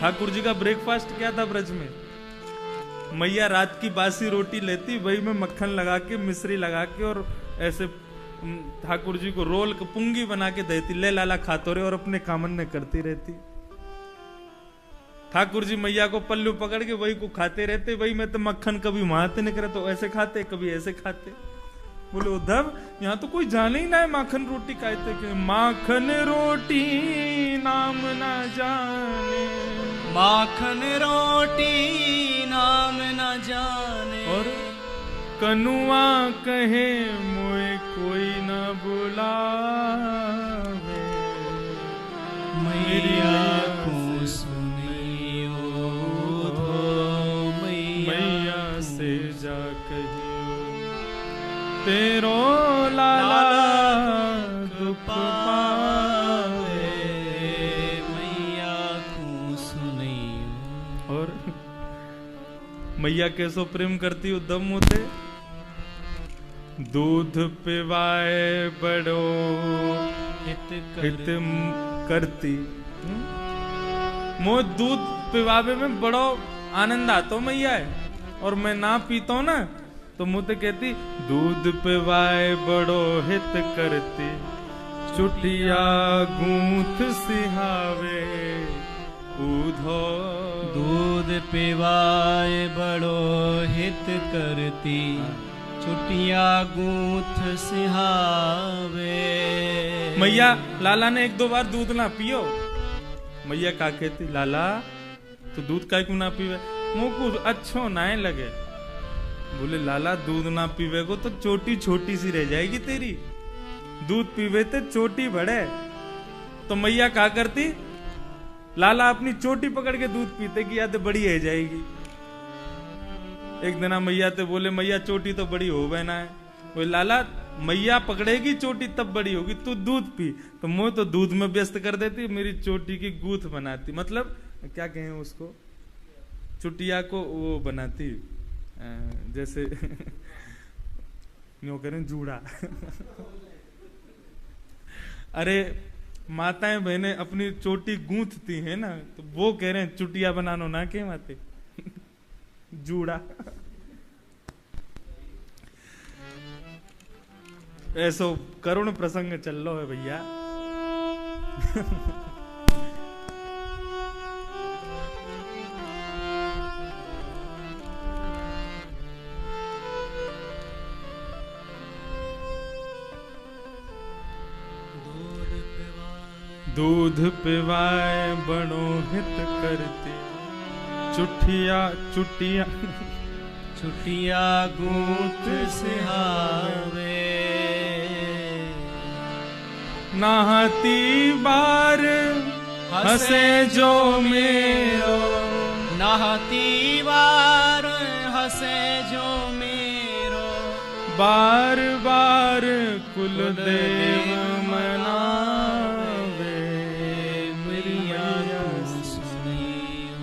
ठाकुर जी का ब्रेकफास्ट क्या था ब्रज में? मैया रात की बासी रोटी लेती, वही में मक्खन लगा के, मिश्री लगा के, और ऐसे ठाकुर जी को रोल पुंगी बना के देती, ले लाला खातो रहे, और अपने कामन्ने करती रहती। ठाकुर जी मैया को पल्लू पकड़ के वही को खाते रहते, वही में तो मक्खन कभी वहां नहीं करे तो ऐसे खाते, कभी ऐसे खाते। बोले उद्धव यहाँ तो कोई जाने ही ना है माखन रोटी खाते के। माखन रोटी नाम ना जाने, माखन रोटी नाम न जाने, और कनुआ कहे मोए कोई न बुलावे, मैया को सुनियो मैया से जा कहियो, तेरो लाला दुख पावे, मैया को सुनियो। और मैया कैसो प्रेम करती उद्धव मोते? दूध पिवाए बड़ो हित करती। मो दूध पिवावे में बड़ो आनंद आता मैया है, और मैं ना पीता हूं ना तो मुझे कहती दूध पिवाए बड़ो हित करती, चुटिया गूंथ सिहावे ऊधो। दूध पिवाए बड़ो हित करती, चुटिया गूंथ सिहावे। मैया लाला ने एक दो बार दूध ना पियो, मैया का कहती लाला तो दूध का क्यों ना पीवे, मुंह को अच्छो ना लगे। बोले लाला दूध ना पीवे को तो चोटी छोटी सी रह जाएगी तेरी, दूध पीवे तो चोटी बढ़े। तो मैया क्या करती, लाला अपनी चोटी पकड़ के दूध पीते कि याद बड़ी है जाएगी। एक दिन मैया ते बोले मैया चोटी तो बड़ी हो बहना है। बोले लाला मैया पकड़ेगी चोटी तब बड़ी होगी, तू दूध पी। तो मुझे तो दूध में व्यस्त कर देती, मेरी चोटी की गूथ बनाती, मतलब क्या कहें उसको, चुटिया को वो बनाती, जैसे यूं करें जूड़ा। अरे माताएं बहनें अपनी चोटी गूंथती हैं ना, तो वो कह रहे हैं चुटिया बनानो ना के माते जूड़ा। ऐसो करुण प्रसंग चल लो है भैया। दूध पिवाए बड़ो हित करती, चुटिया चुटिया गूंथ सिहावे। नहाती बार हंसे जो मेरो, नहाती बार हंसे जो मेरो, बार बार कुल देव मनावे, मैया सुनियो।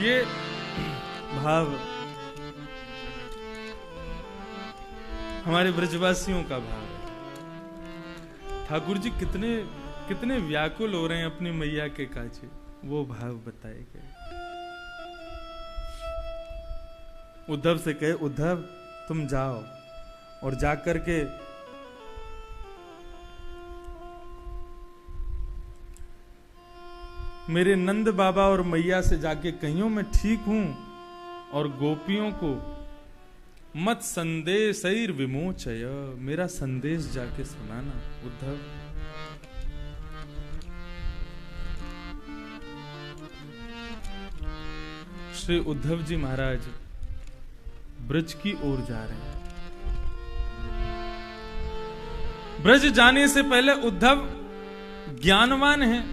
ये भाव हमारे ब्रजवासियों का भाव है। ठाकुर जी कितने कितने व्याकुल हो रहे हैं अपनी मैया के काजे, वो भाव बताए गए। उद्धव से कहे उद्धव तुम जाओ, और जाकर के मेरे नंद बाबा और मैया से जाके कहियो मैं ठीक हूं, और गोपियों को मत संदेशैर विमोचय, मेरा संदेश जाके सुनाना उद्धव। श्री उद्धव जी महाराज ब्रज की ओर जा रहे हैं। ब्रज जाने से पहले उद्धव ज्ञानवान है,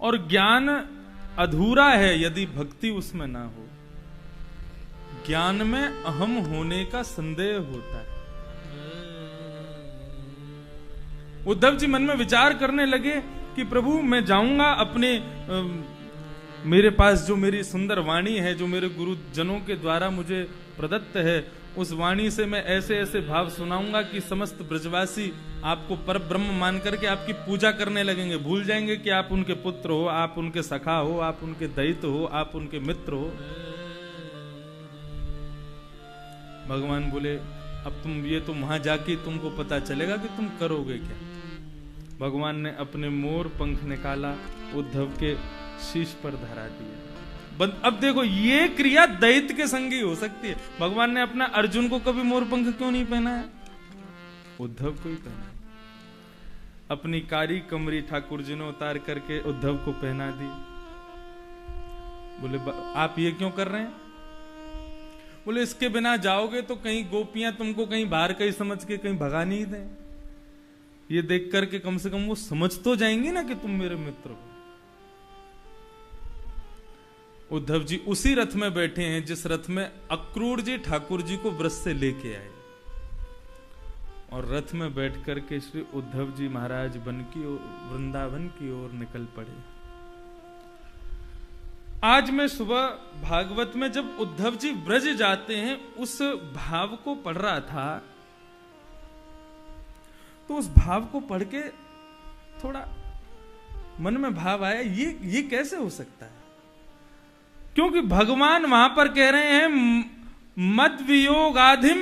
और ज्ञान अधूरा है यदि भक्ति उसमें ना हो। ज्ञान में अहम होने का संदेह होता है। उद्धव जी मन में विचार करने लगे कि प्रभु मैं जाऊंगा अपने मेरे पास जो मेरी सुंदर वाणी है, जो मेरे गुरुजनों के द्वारा मुझे प्रदत्त है, उस वाणी से मैं ऐसे ऐसे भाव सुनाऊंगा कि समस्त ब्रजवासी आपको पर ब्रह्म मान करके आपकी पूजा करने लगेंगे, भूल जाएंगे कि आप उनके पुत्र हो, आप उनके सखा हो, आप उनके दैत्य हो, आप उनके मित्र हो। भगवान बोले अब तुम ये तो वहां जाके तुमको पता चलेगा कि तुम करोगे क्या। भगवान ने अपने मोर पंख निकाला, उद्धव के शीश पर धरा दिया। अब देखो ये क्रिया दैत्य के संग ही हो सकती है। भगवान ने अपना अर्जुन को कभी मोर पंख क्यों नहीं पहना है? उद्धव को ही पहना है। अपनी कारी कमरी ठाकुर जी ने उतार करके उद्धव को पहना दी। बोले आप ये क्यों कर रहे हैं? बोले इसके बिना जाओगे तो कहीं गोपियां तुमको कहीं बाहर कहीं समझ के कहीं भगा नहीं दें। ये देख करके कम से कम वो समझ तो जाएंगे ना कि तुम मेरे मित्र हो। उद्धव जी उसी रथ में बैठे हैं जिस रथ में अक्रूर जी ठाकुर जी को व्रज से लेके आए, और रथ में बैठ करके श्री उद्धव जी महाराज वृंदावन की ओर निकल पड़े। आज मैं सुबह भागवत में जब उद्धव जी ब्रज जाते हैं उस भाव को पढ़ रहा था, तो उस भाव को पढ़ के थोड़ा मन में भाव आया, ये कैसे हो सकता है? क्योंकि भगवान वहां पर कह रहे हैं मद वियोग आधिम,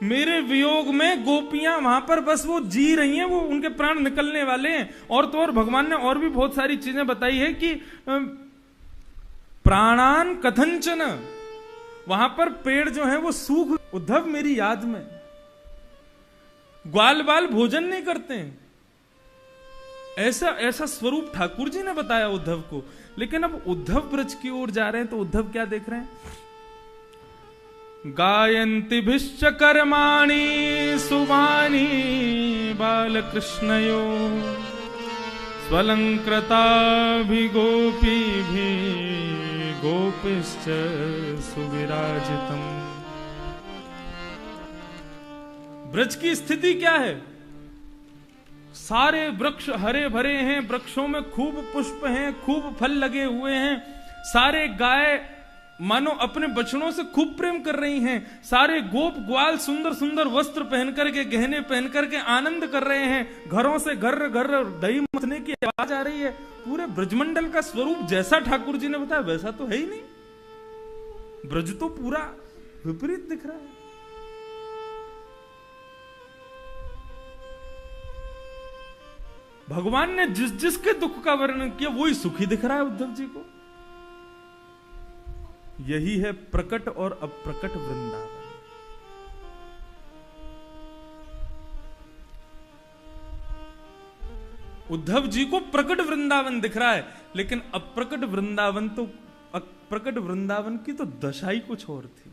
मेरे वियोग में गोपियां वहां पर बस वो जी रही हैं, वो उनके प्राण निकलने वाले हैं। और तो और भगवान ने और भी बहुत सारी चीजें बताई है कि प्राणान कथंचन, वहां पर पेड़ जो है वो सूख, उद्धव मेरी याद में ग्वाल बाल भोजन नहीं करते हैं। ऐसा स्वरूप ठाकुर जी ने बताया उद्धव को। लेकिन अब उद्धव ब्रज की ओर जा रहे हैं तो उद्धव क्या देख रहे हैं? गायन्ति भिश्च कर्माणि सुवाणी बालकृष्णयो स्वलंकृताभिगोपीभि गोपिश्च सुविराजितम्। ब्रज की स्थिति क्या है? सारे वृक्ष हरे भरे हैं, वृक्षों में खूब पुष्प हैं, खूब फल लगे हुए हैं, सारे गाय मानो अपने बछड़ों से खूब प्रेम कर रही हैं, सारे गोप ग्वाल सुंदर सुंदर वस्त्र पहन करके, गहने पहन करके आनंद कर रहे हैं, घरों से घर घर दही मथने की आवाज आ रही है। पूरे ब्रजमंडल का स्वरूप जैसा ठाकुर जी ने बताया वैसा तो है ही नहीं। ब्रज तो पूरा विपरीत दिख रहा है। भगवान ने जिस जिसके दुख का वर्णन किया वही सुखी दिख रहा है उद्धव जी को। यही है प्रकट और अप्रकट वृंदावन। उद्धव जी को प्रकट वृंदावन दिख रहा है, लेकिन अप्रकट वृंदावन की तो दशा ही कुछ और थी।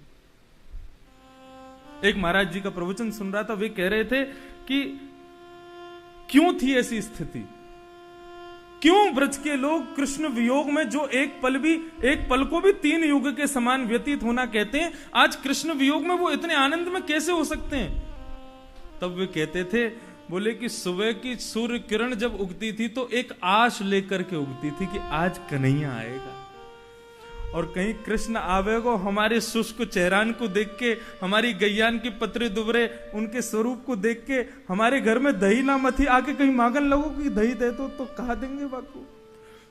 एक महाराज जी का प्रवचन सुन रहा था, वे कह रहे थे कि क्यों थी ऐसी स्थिति, क्यों ब्रज के लोग कृष्ण वियोग में जो एक पल को भी 3 युग के समान व्यतीत होना कहते हैं, आज कृष्ण वियोग में वो इतने आनंद में कैसे हो सकते हैं? तब वे कहते थे, बोले कि सुबह की सूर्य किरण जब उगती थी तो एक आश लेकर के उगती थी कि आज कन्हैया आएगा, और कहीं कृष्ण आवेगो। हमारे शुष्क चेहरान को देख के, हमारी गैयान की पतरे दुबरे उनके स्वरूप को देख के हमारे घर में दही ना मथी, आके कहीं मांगन लगो कि दही दे दो, तो कहा देंगे बापू।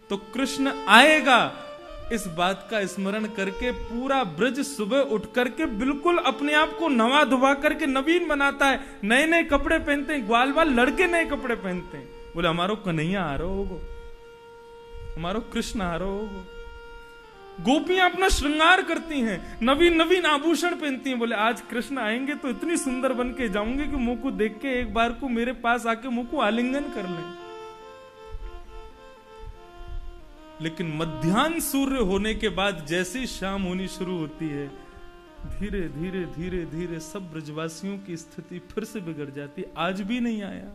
तो कृष्ण आएगा इस बात का स्मरण करके पूरा ब्रज सुबह उठ करके बिल्कुल अपने आप को नवा धुवा करके नवीन बनाता है, नए नए कपड़े पहनते हैं, ग्वाल बाल लड़के नए कपड़े पहनते हैं। बोले हमारो कन्हैया आ रहा होगो, हमारो कृष्ण आ रहा होगो। गोपियां अपना श्रृंगार करती हैं, नवीन नवीन आभूषण पहनती हैं। बोले आज कृष्ण आएंगे तो इतनी सुंदर बन के जाऊंगी कि मुंह को देख के एक बार को मेरे पास आके मुंह को आलिंगन कर लें। लेकिन मध्याह्न सूर्य होने के बाद जैसी शाम होनी शुरू होती है, धीरे धीरे धीरे धीरे सब ब्रजवासियों की स्थिति फिर से बिगड़ जाती। आज भी नहीं आया,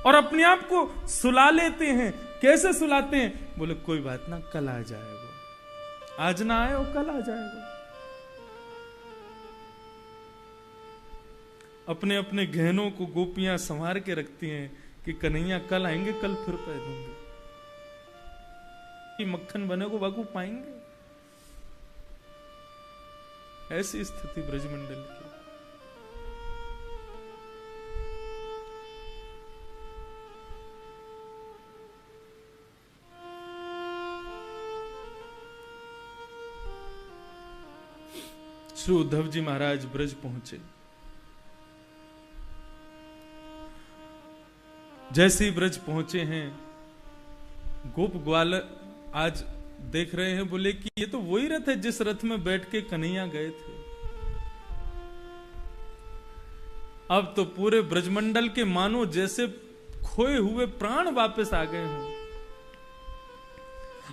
और अपने आप को सुला लेते हैं। कैसे सुलाते हैं? बोले कोई बात ना, कल आ जाएगा, आज ना आए और कल आ जाएगा। अपने अपने गहनों को गोपियां संवार के रखती हैं कि कन्हैया कल आएंगे, कल फिर पह दूंगे, मक्खन बने को बाकू पाएंगे। ऐसी स्थिति ब्रजमंडल की। श्री उद्धव जी महाराज ब्रज पहुंचे। जैसे ही ब्रज पहुंचे हैं, गोप ग्वाल आज देख रहे हैं, बोले कि ये तो वही रथ है जिस रथ में बैठ के कन्हैया गए थे। अब तो पूरे ब्रजमंडल के मानो जैसे खोए हुए प्राण वापस आ गए हों।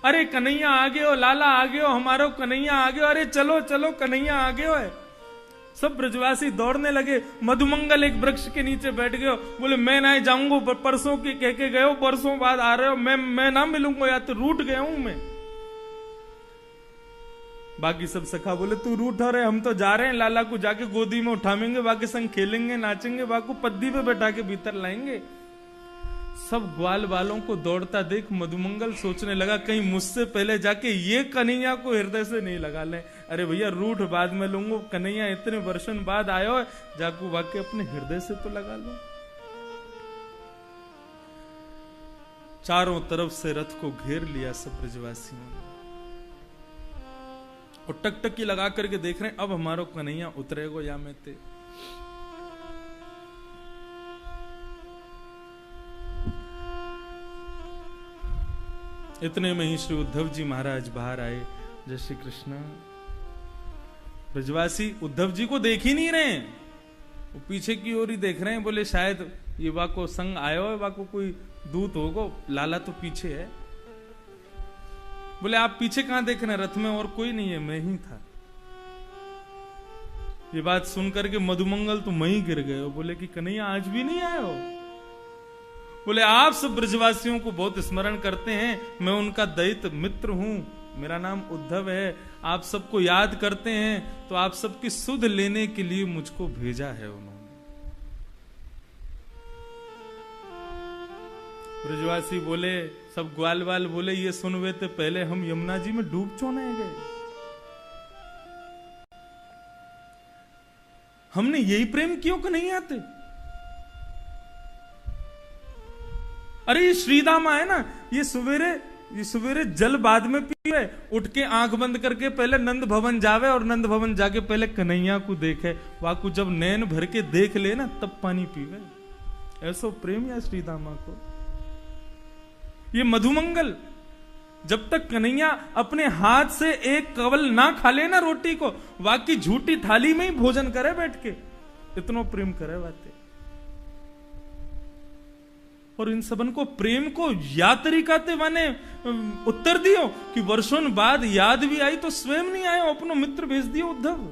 अरे कन्हैया आ गए हो, लाला आ गए हो, हमारो कन्हैया आ गए हो, अरे चलो चलो कन्हैया आ गए हो है। सब ब्रजवासी दौड़ने लगे। मधुमंगल एक वृक्ष के नीचे बैठ गए, बोले मैं ना जाऊंगा, परसों की कह के गए हो, परसों बाद आ रहे हो, मैं ना मिलूंगा, या तो रूठ गया हूं मैं। बाकी सब सखा बोले तू रूठ रहे, हम तो जा रहे हैं, लाला को जाके गोदी में उठाएंगे, बाकी संग खेलेंगे नाचेंगे, बाकी पद्दी पे बैठा के भीतर लाएंगे। सब ग्वाल वालों को दौड़ता देख मधुमंगल सोचने लगा कहीं मुझसे पहले जाके ये कन्हैया को हृदय से नहीं लगा ले। अरे भैया रूठ बाद में लूंगा, कन्हैया इतने वर्षों बाद आयो है, जाकू वाके अपने हृदय से तो लगा लो। चारों तरफ से रथ को घेर लिया सब ब्रजवासियों ने, और टकटकी लगा करके देख रहे हैं अब हमारो कन्हैया उतरेगो या में ते। इतने में ही श्री उद्धव जी महाराज बाहर आए। जय श्री कृष्ण। ब्रजवासी उद्धव जी को देख ही नहीं रहे हैं, वो पीछे की ओर ही देख रहे हैं। बोले शायद ये वाको संग आयो है, वाको कोई दूत होगो, लाला तो पीछे है। बोले आप पीछे कहां देख रहे हैं, रथ में और कोई नहीं है, मैं ही था। ये बात सुनकर के मधुमंगल तो वहीं गिर गए। बोले कि कन्हैया आज भी नहीं आए हो। बोले आप सब ब्रजवासियों को बहुत स्मरण करते हैं, मैं उनका दैत्य मित्र हूं, मेरा नाम उद्धव है, आप सबको याद करते हैं, तो आप सबकी सुध लेने के लिए मुझको भेजा है उन्होंने। ब्रजवासी बोले, सब ग्वाल वाल बोले ये सुनवे तो पहले हम यमुना जी में डूब चोने गए, हमने यही प्रेम क्यों को नहीं आते। अरे ये श्रीदामा है ना, ये सवेरे जल बाद में पीवे, उठ के आंख बंद करके पहले नंद भवन जावे, और नंद भवन जाके पहले कन्हैया को देखे, वाकू जब नैन भर के देख ले ना तब पानी पीवे। ऐसा प्रेम या श्रीदामा को। ये मधुमंगल जब तक कन्हैया अपने हाथ से एक कवल ना खा ले ना रोटी को, वाकी झूठी थाली में ही भोजन करे बैठ के, इतना प्रेम करे बातें। और इन सबन को प्रेम को या तरीका ते माने उत्तर दियो कि वर्षों बाद याद भी आई तो स्वयं नहीं आयो, अपनो मित्र भेज दियो उद्धव।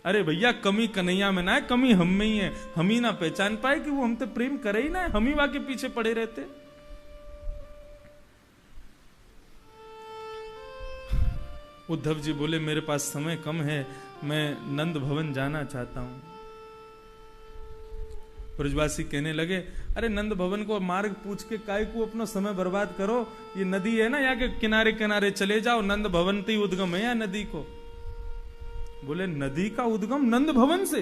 अरे भैया कमी कन्हैया में ना है, कमी हम में ही है। हम ही ना पहचान पाए कि वो हमसे प्रेम करे ही ना, हम ही वाके पीछे पड़े रहते। उद्धव जी बोले मेरे पास समय कम है, मैं नंद भवन जाना चाहता हूं। ब्रजवासी कहने लगे अरे नंद भवन को मार्ग पूछ के काय को अपना समय बर्बाद करो, ये नदी है ना, यहाँ के किनारे किनारे चले जाओ, नंद भवन ही उद्गम है या नदी को। बोले नदी का उद्गम नंद भवन से।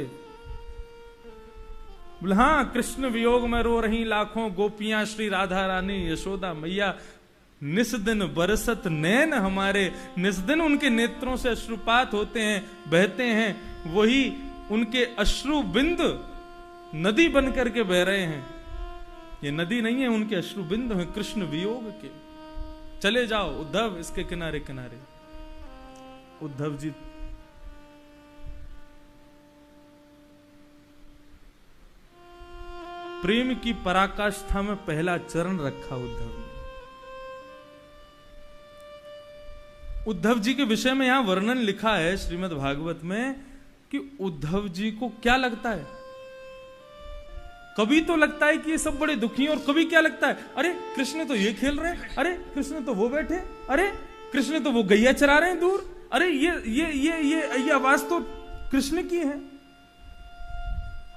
बोले हाँ, कृष्ण वियोग में रो रही लाखों गोपियां, श्री राधा रानी यशोदा मैया, निस दिन बरसत नैन हमारे, निस दिन उनके नेत्रों से अश्रुपात होते हैं, बहते हैं, वही उनके अश्रु बिंद नदी बन करके बह रहे हैं। ये नदी नहीं है, उनके अश्रु बिंद हैं कृष्ण वियोग के। चले जाओ उद्धव इसके किनारे किनारे। उद्धव जी प्रेम की पराकाष्ठा में पहला चरण रखा उद्धव ने। उद्धव जी के विषय में यहां वर्णन लिखा है श्रीमद् भागवत में कि उद्धव जी को क्या लगता है, कभी तो लगता है कि ये सब बड़े दुखी हैं, और कभी क्या लगता है अरे कृष्ण तो ये खेल रहे हैं, अरे कृष्ण तो वो बैठे, अरे कृष्ण तो वो गैया चरा रहे हैं दूर, अरे ये आवाज तो कृष्ण की है,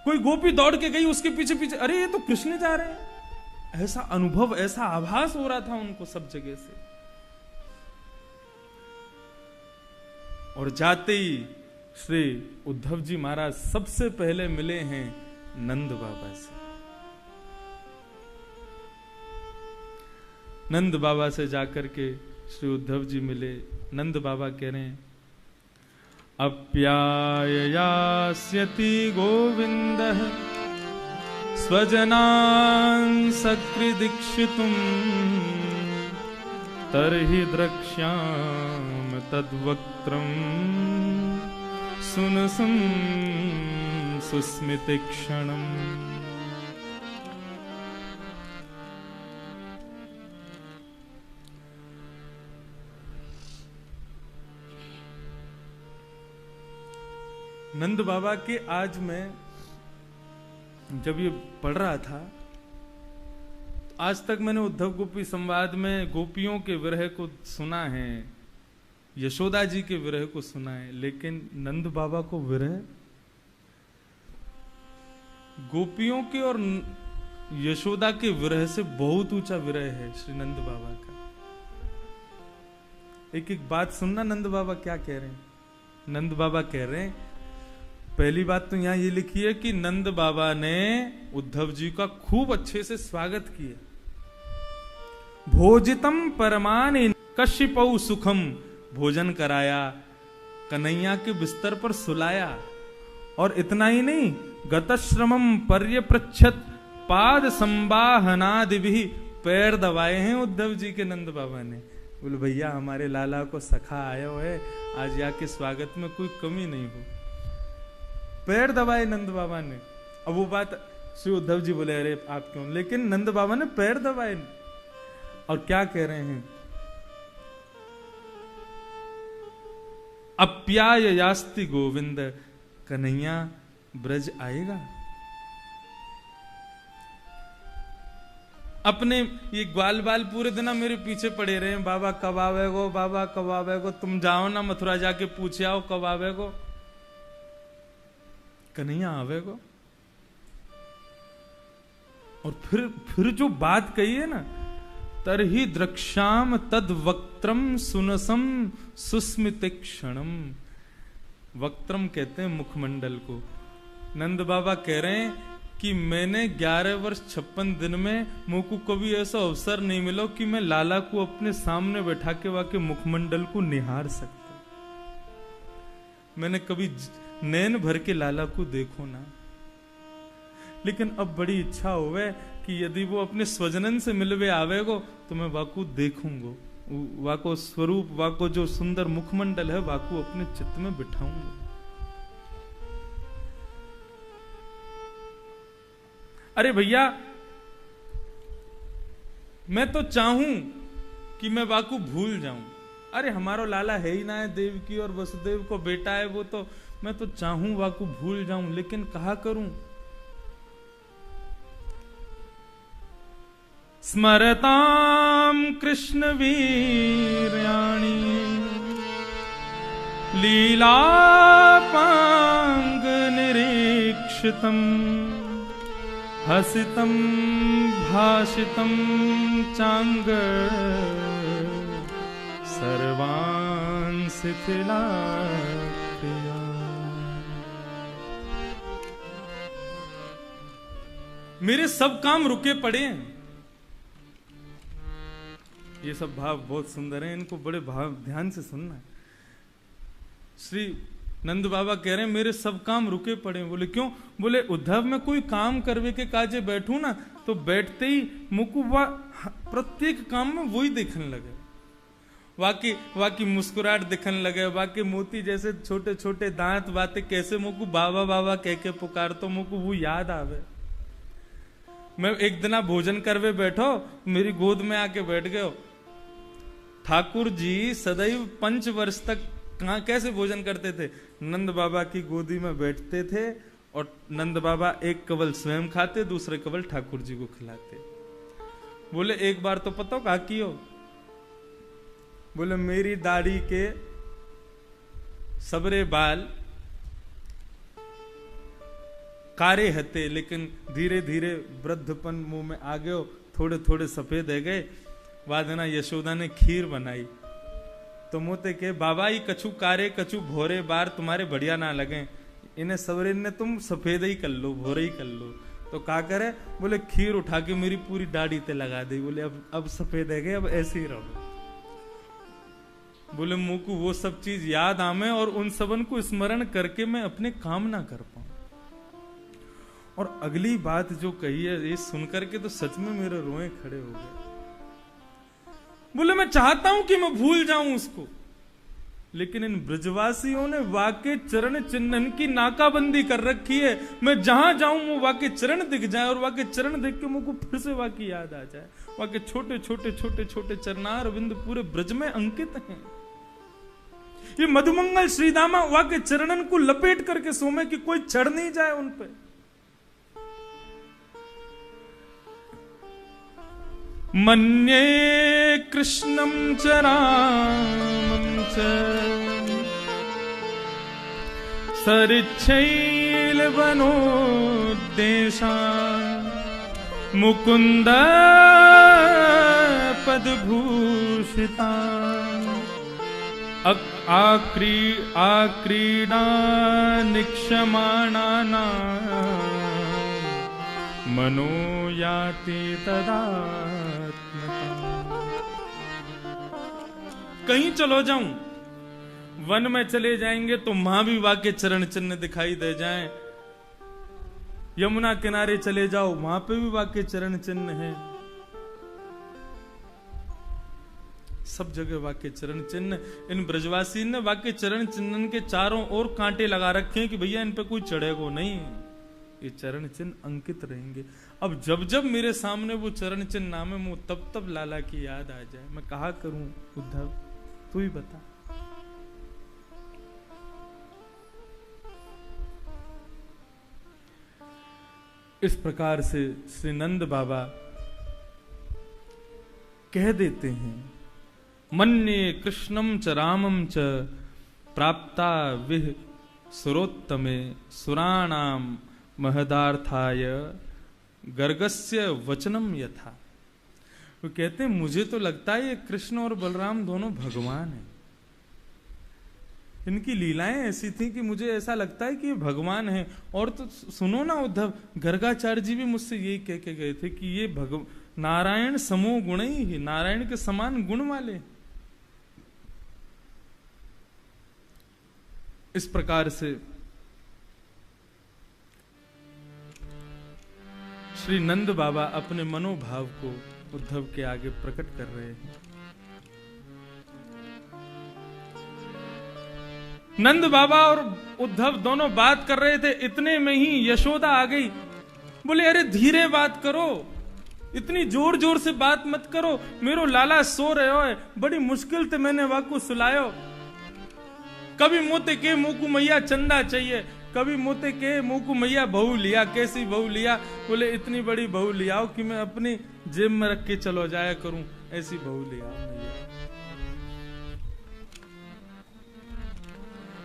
कोई गोपी दौड़ के गई उसके पीछे पीछे, अरे ये तो कृष्ण जा रहे हैं। ऐसा अनुभव, ऐसा आभास हो रहा था उनको सब जगह से। और जाते ही श्री उद्धव जी महाराज सबसे पहले मिले हैं नंद बाबा से। नंद बाबा से जाकर के श्री उद्धव जी मिले। नंद बाबा कह रहे हैं, अप्याययास्यति गोविंदः स्वजनान् सकृदीक्षितुम् तर्हि द्रक्ष्याम तद्वक्त्रम् सुनसं सुस्मितीक्षणम्। नंद बाबा के आज मैं जब ये पढ़ रहा था, आज तक मैंने उद्धव गोपी संवाद में गोपियों के विरह को सुना है, यशोदा जी के विरह को सुना है, लेकिन नंद बाबा को विरह गोपियों के और यशोदा के विरह से बहुत ऊंचा विरह है श्री नंद बाबा का। एक एक बात सुनना, नंद बाबा क्या कह रहे हैं। नंद बाबा कह रहे हैं, पहली बात तो यहां ये लिखी है कि नंद बाबा ने उद्धव जी का खूब अच्छे से स्वागत किया। भोजितम परमानि कश्यपौ सुखम, भोजन कराया, कन्हैया के बिस्तर पर सुलाया। और इतना ही नहीं, गतश्रमम पर्यपृच्छत पाद संवाहनादि भी, पैर दबाए हैं उद्धव जी के नंद बाबा ने। बोले भैया हमारे लाला को सखा आया हो है, आज जाके स्वागत में कोई कमी नहीं हो। पैर दबाए नंद बाबा ने। अब वो बात श्री उद्धव जी बोले अरे आप क्यों, लेकिन नंद बाबा ने पैर दबाए। और क्या कह रहे हैं, अप्याययास्ति गोविंद, कन्हैया ब्रज आएगा। अपने ये ग्वाल बाल पूरे दिन मेरे पीछे पड़े रहे हैं, बाबा कब आवेगो, बाबा कब आवेगो, तुम जाओ ना मथुरा जाके पूछे आओ कब आवेगो, कन्हैया आवेगो। और फिर जो बात कही है ना, तरहि द्रक्ष्याम तद वक्त्रम सुनसम सुस्मितीक्षणम। वक्त्रम कहते हैं मुखमंडल को। नंद बाबा कह रहे हैं कि मैंने 11 वर्ष 56 दिन में मुझको कभी ऐसा अवसर नहीं मिला कि मैं लाला को अपने सामने बैठा के वाके मुखमंडल को निहार सकता। मैंने कभी नैन भर के लाला को देखो ना, लेकिन अब बड़ी इच्छा होवे कि यदि वो अपने स्वजनन से मिलवे आवेगो तो मैं वाको देखूंगो, वाको स्वरूप, वाको जो सुंदर मुखमंडल है वाको अपने चित्त में बिठाऊंगा। अरे भैया मैं तो चाहूं कि मैं वाको भूल जाऊं। अरे हमारो लाला है ही ना है, देवकी और वसुदेव को बेटा है वो, तो मैं तो चाहूं वाको भूल जाऊं, लेकिन कहा करूं। स्मरताम कृष्ण वीर्याणि लीलापांग निरीक्षितम हसितम भाषितम चांग सर्वान् शिथिला। मेरे सब काम रुके पड़े हैं। ये सब भाव बहुत सुंदर हैं, इनको बड़े भाव ध्यान से सुनना है। श्री नंद बाबा कह रहे हैं मेरे सब काम रुके पड़े हैं। बोले क्यों? बोले उद्धव में कोई काम करवे के काजे बैठू ना तो बैठते ही मुकु प्रत्येक काम में वही दिखने लगे, वाकी मुस्कुराहट दिखने लगे, वाकी मोती जैसे छोटे छोटे दांत, बातें कैसे मुकु बाबा बाबा कह के पुकार तो मुकु वो याद आवे। मैं एक दिन भोजन करवे बैठो, मेरी गोद में आके बैठ गए। ठाकुर जी सदैव 5 वर्ष तक कहाँ कैसे भोजन करते थे? नंद बाबा की गोदी में बैठते थे और नंद बाबा एक कवल स्वयं खाते, दूसरे कवल ठाकुर जी को खिलाते। बोले एक बार तो पता कहा की हो? बोले मेरी दाढ़ी के सबरे बाल कारे हते, लेकिन धीरे धीरे वृद्धपन मुंह में आ गयो, थोड़े थोड़े सफेद है गए। वादना यशोदा ने खीर बनाई तो मोते के बाबा ही कछु कारे कछु भोरे बार तुम्हारे बढ़िया ना लगे, इन्हें सवरे ने तुम सफेद ही कर लो, भोरे ही कर लो। तो क्या करे, बोले खीर उठा के मेरी पूरी दाढ़ी ते लगा दी, बोले अब सफेद है गए, अब ऐसे ही रहो। बोले मुंह को वो सब चीज याद आवे और उन सबन को स्मरण करके मैं अपने काम ना कर पाऊं। और अगली बात जो कही है, ये सुनकर के तो सच में मेरे रोए खड़े हो गए। बोले मैं चाहता हूं कि मैं भूल जाऊं उसको, लेकिन इन ब्रजवासियों ने वाके चरण चिन्हन की नाकाबंदी कर रखी है। मैं जहां जाऊं वो वाके चरण दिख जाए, और वाके चरण देख के मुझको फिर से वाकी याद आ जाए। वाके छोटे छोटे छोटे छोटे चरणार बिंद पूरे ब्रज में अंकित हैं। ये मधुमंगल श्रीदामा वाके चरणन को लपेट करके सोमे कि कोई चढ़ नहीं जाए उन पे। मन्ये कृष्णं च रामं च सरिच्छैलवनोद्देशान् मुकुन्द पदभूषितान् आक्रीडा निक्षमाणानां मनो याति तदात्मतम्। कहीं चलो जाऊं, वन में चले जाएंगे तो वहां भी वाके चरण चिन्ह दिखाई दे जाएं। यमुना किनारे चले जाओ, वहां पे भी वाके चरण चिन्ह हैं। सब जगह वाके चरण चिन्ह। इन ब्रजवासी ने वाके चरण चिन्ह के चारों ओर कांटे लगा रखे हैं कि भैया इन पे कोई चढ़ेगा नहीं, ये चरण चिन्ह अंकित रहेंगे। अब जब जब मेरे सामने वो चरण चिन्ह नामे मुंह, तब तब लाला की याद आ जाए। मैं कहा करूं उद्धव, तू ही बता। इस प्रकार से श्री नंद बाबा कह देते हैं, मन्ये कृष्णम च रामम च प्राप्ता विह सुरोत्तमे सुराणाम महदार्थाय गर्गस्य वचनम यथा। वो कहते हैं मुझे तो लगता है ये कृष्ण और बलराम दोनों भगवान हैं। इनकी लीलाएं ऐसी थी कि मुझे ऐसा लगता है कि ये भगवान हैं। और तो सुनो ना उद्धव, गर्गाचार्य जी भी मुझसे यही कह के गए थे कि ये नारायण समो गुण ही, नारायण के समान गुण वाले। इस प्रकार से श्री नंद बाबा अपने मनोभाव को उद्धव के आगे प्रकट कर रहे हैं। नंद बाबा और उद्धव दोनों बात कर रहे थे, इतने में ही यशोदा आ गई। बोले अरे धीरे बात करो, इतनी जोर जोर से बात मत करो, मेरो लाला सो रहे हो, बड़ी मुश्किल से मैंने वाकू सुलायो। कभी मोते के मुंह को मैया चंदा चाहिए, कभी मोते के मुंह को मैया बहू लिया, कैसी बहू लिया? बोले इतनी बड़ी बहू लियाओ कि मैं अपनी जेब में रख के चलो जाया करूं, ऐसी बहू लियाओ मैया।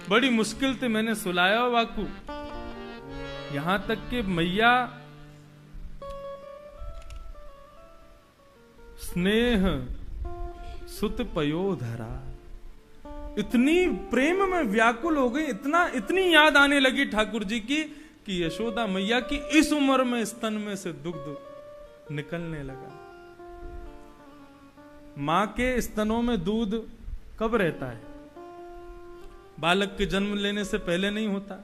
बड़ी मुश्किल से मैंने सुलाया वाकू, यहां तक कि मैया स्नेह सुत पयोधरा, इतनी प्रेम में व्याकुल हो गई, इतनी याद आने लगी ठाकुर जी की कि यशोदा मैया की इस उम्र में स्तन में से दुग्ध निकलने लगा। मां के स्तनों में दूध कब रहता है? बालक के जन्म लेने से पहले नहीं होता।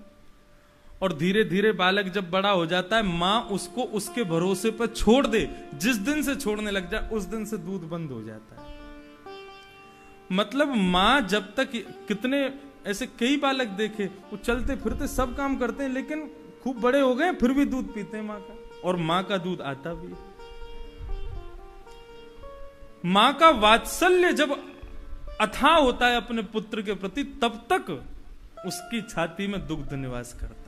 और धीरे धीरे बालक जब बड़ा हो जाता है, मां उसको उसके भरोसे पर छोड़ दे। जिस दिन से छोड़ने लग जाए उस दिन से दूध बंद हो जाता है। मतलब मां जब तक, कितने ऐसे कई बालक देखे, वो चलते फिरते सब काम करते हैं, लेकिन खूब बड़े हो गए फिर भी दूध पीते हैं मां का, और मां का दूध आता भी है। मां का वात्सल्य जब अथाह होता है अपने पुत्र के प्रति, तब तक उसकी छाती में दुग्ध निवास करता है।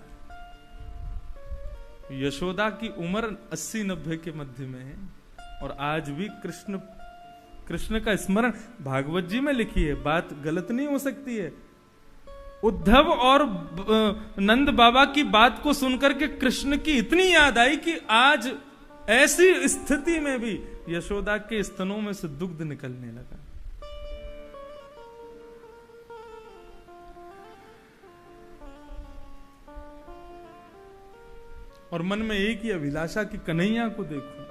यशोदा की उम्र 80-90 के मध्य में है, और आज भी कृष्ण का स्मरण भागवत जी में लिखी है, बात गलत नहीं हो सकती है। उद्धव और नंद बाबा की बात को सुनकर के कृष्ण की इतनी याद आई कि आज ऐसी स्थिति में भी यशोदा के स्तनों में से दुग्ध निकलने लगा। और मन में एक ही अभिलाषा कि कन्हैया को देखूं।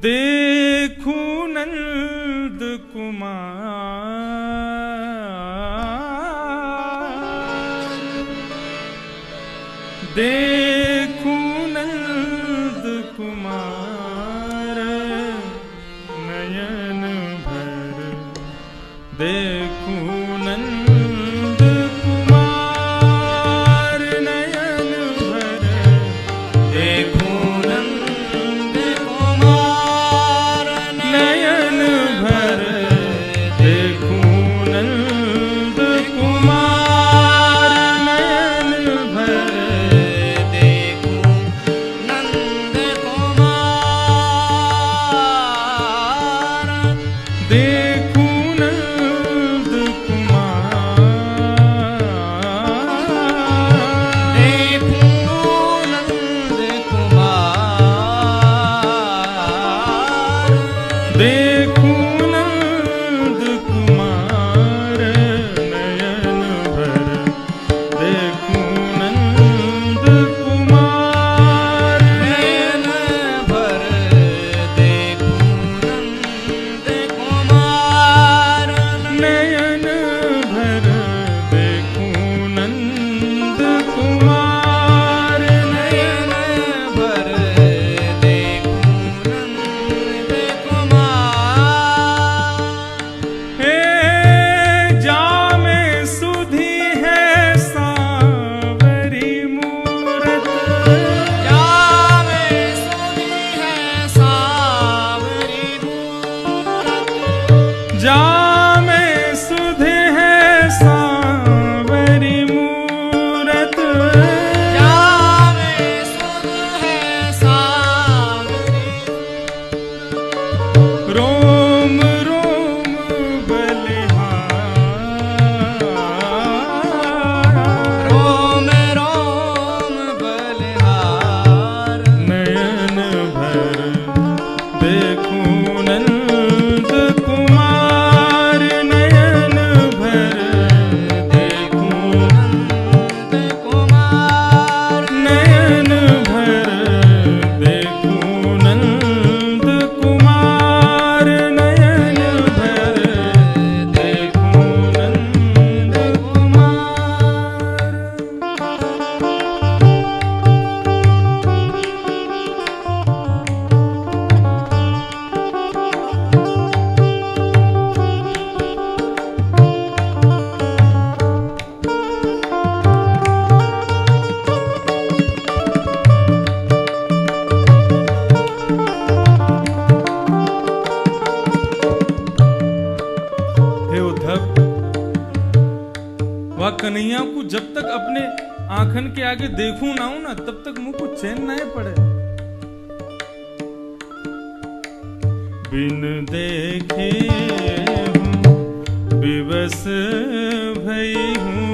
देखूं नंद कुमार, देखूं नंद कुमार, नयन भर देखूं नंद कुमार, नयन भर देखूं नंद कुमार, नयन भर देखूं नंद कुमार, नयन भर देखूं नंद कुमार, देखूं नंद कुमार, देखूं नंद कुमार, देखूं नंद कुमार, नयन भर देखूं नंद कुमार, नयन भर देखूं नंद कुमार, नयन भर देखूं नंद कुमार, नयन भर देखूं नंद कुमार। हे जामे सुधी है सांवरी मूरत, जामे सुधी है सांवरी मूरत, जामे सुधे है सांवरी मूरत, जामे सुध है सांवरी, रोम रोम बलिहार, रोम रोम बलिहार, नयन भर देखूं नंद कुमार, नयन भर देखूं नंद कुमार, नयन भर देखूं नंद कुमार, नयन भर देखूं नंद हे उद्धव, वह कन्हैया को जब तक अपने आंखन के आगे देखूं ना हूं ना, तब तक मुंह को चैन ना पड़े। बिन देखे हूं विवश भई हूं,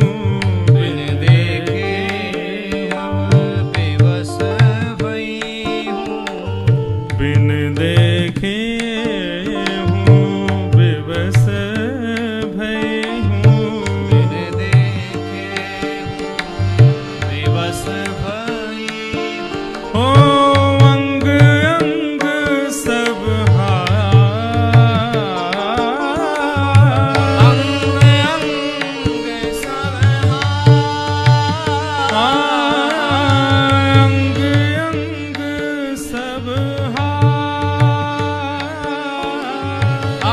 बिन देखे विवश भई हूं, बिन देखे हूं विवश भई हूं, बिन देखे विवश भई हो, अंग अंग सब अंग अंग सब अंग अंग सब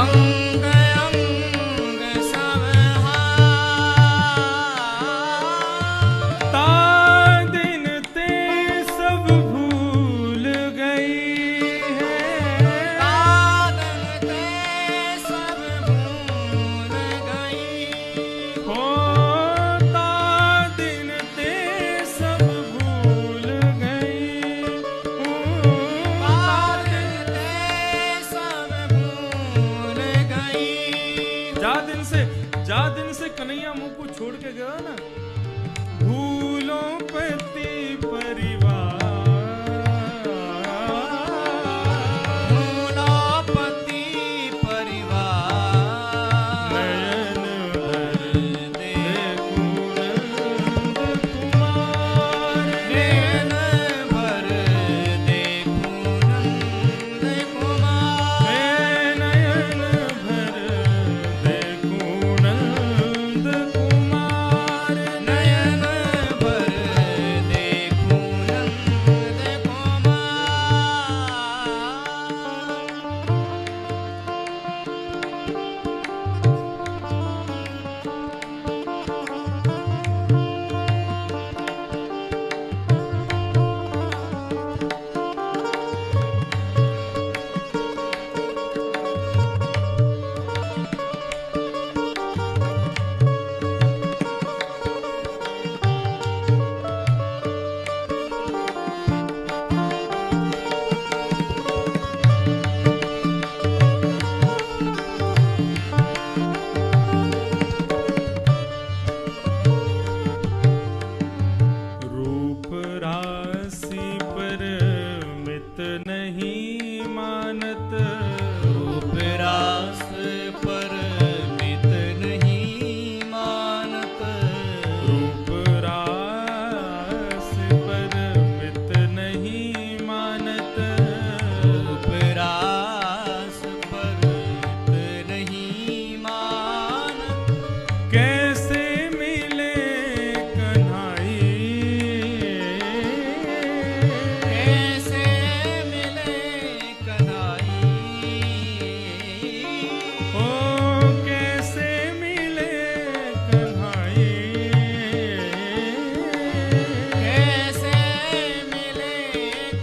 अंग अंग सब ता दिन ते सब भूल गई है, ता दिन ते सब भूल गई हो, ता दिन ते सब भूल गई हो, ता नहीं मानत, रूप रास पर मित नहीं मानत, रूप रास पर मित नहीं मानत, रूप रास पर मित नहीं मानत, कैसे मिले कन्हाई, कैसे मिले कन्हाई, ओ कैसे मिले कन्हाई, कैसे मिले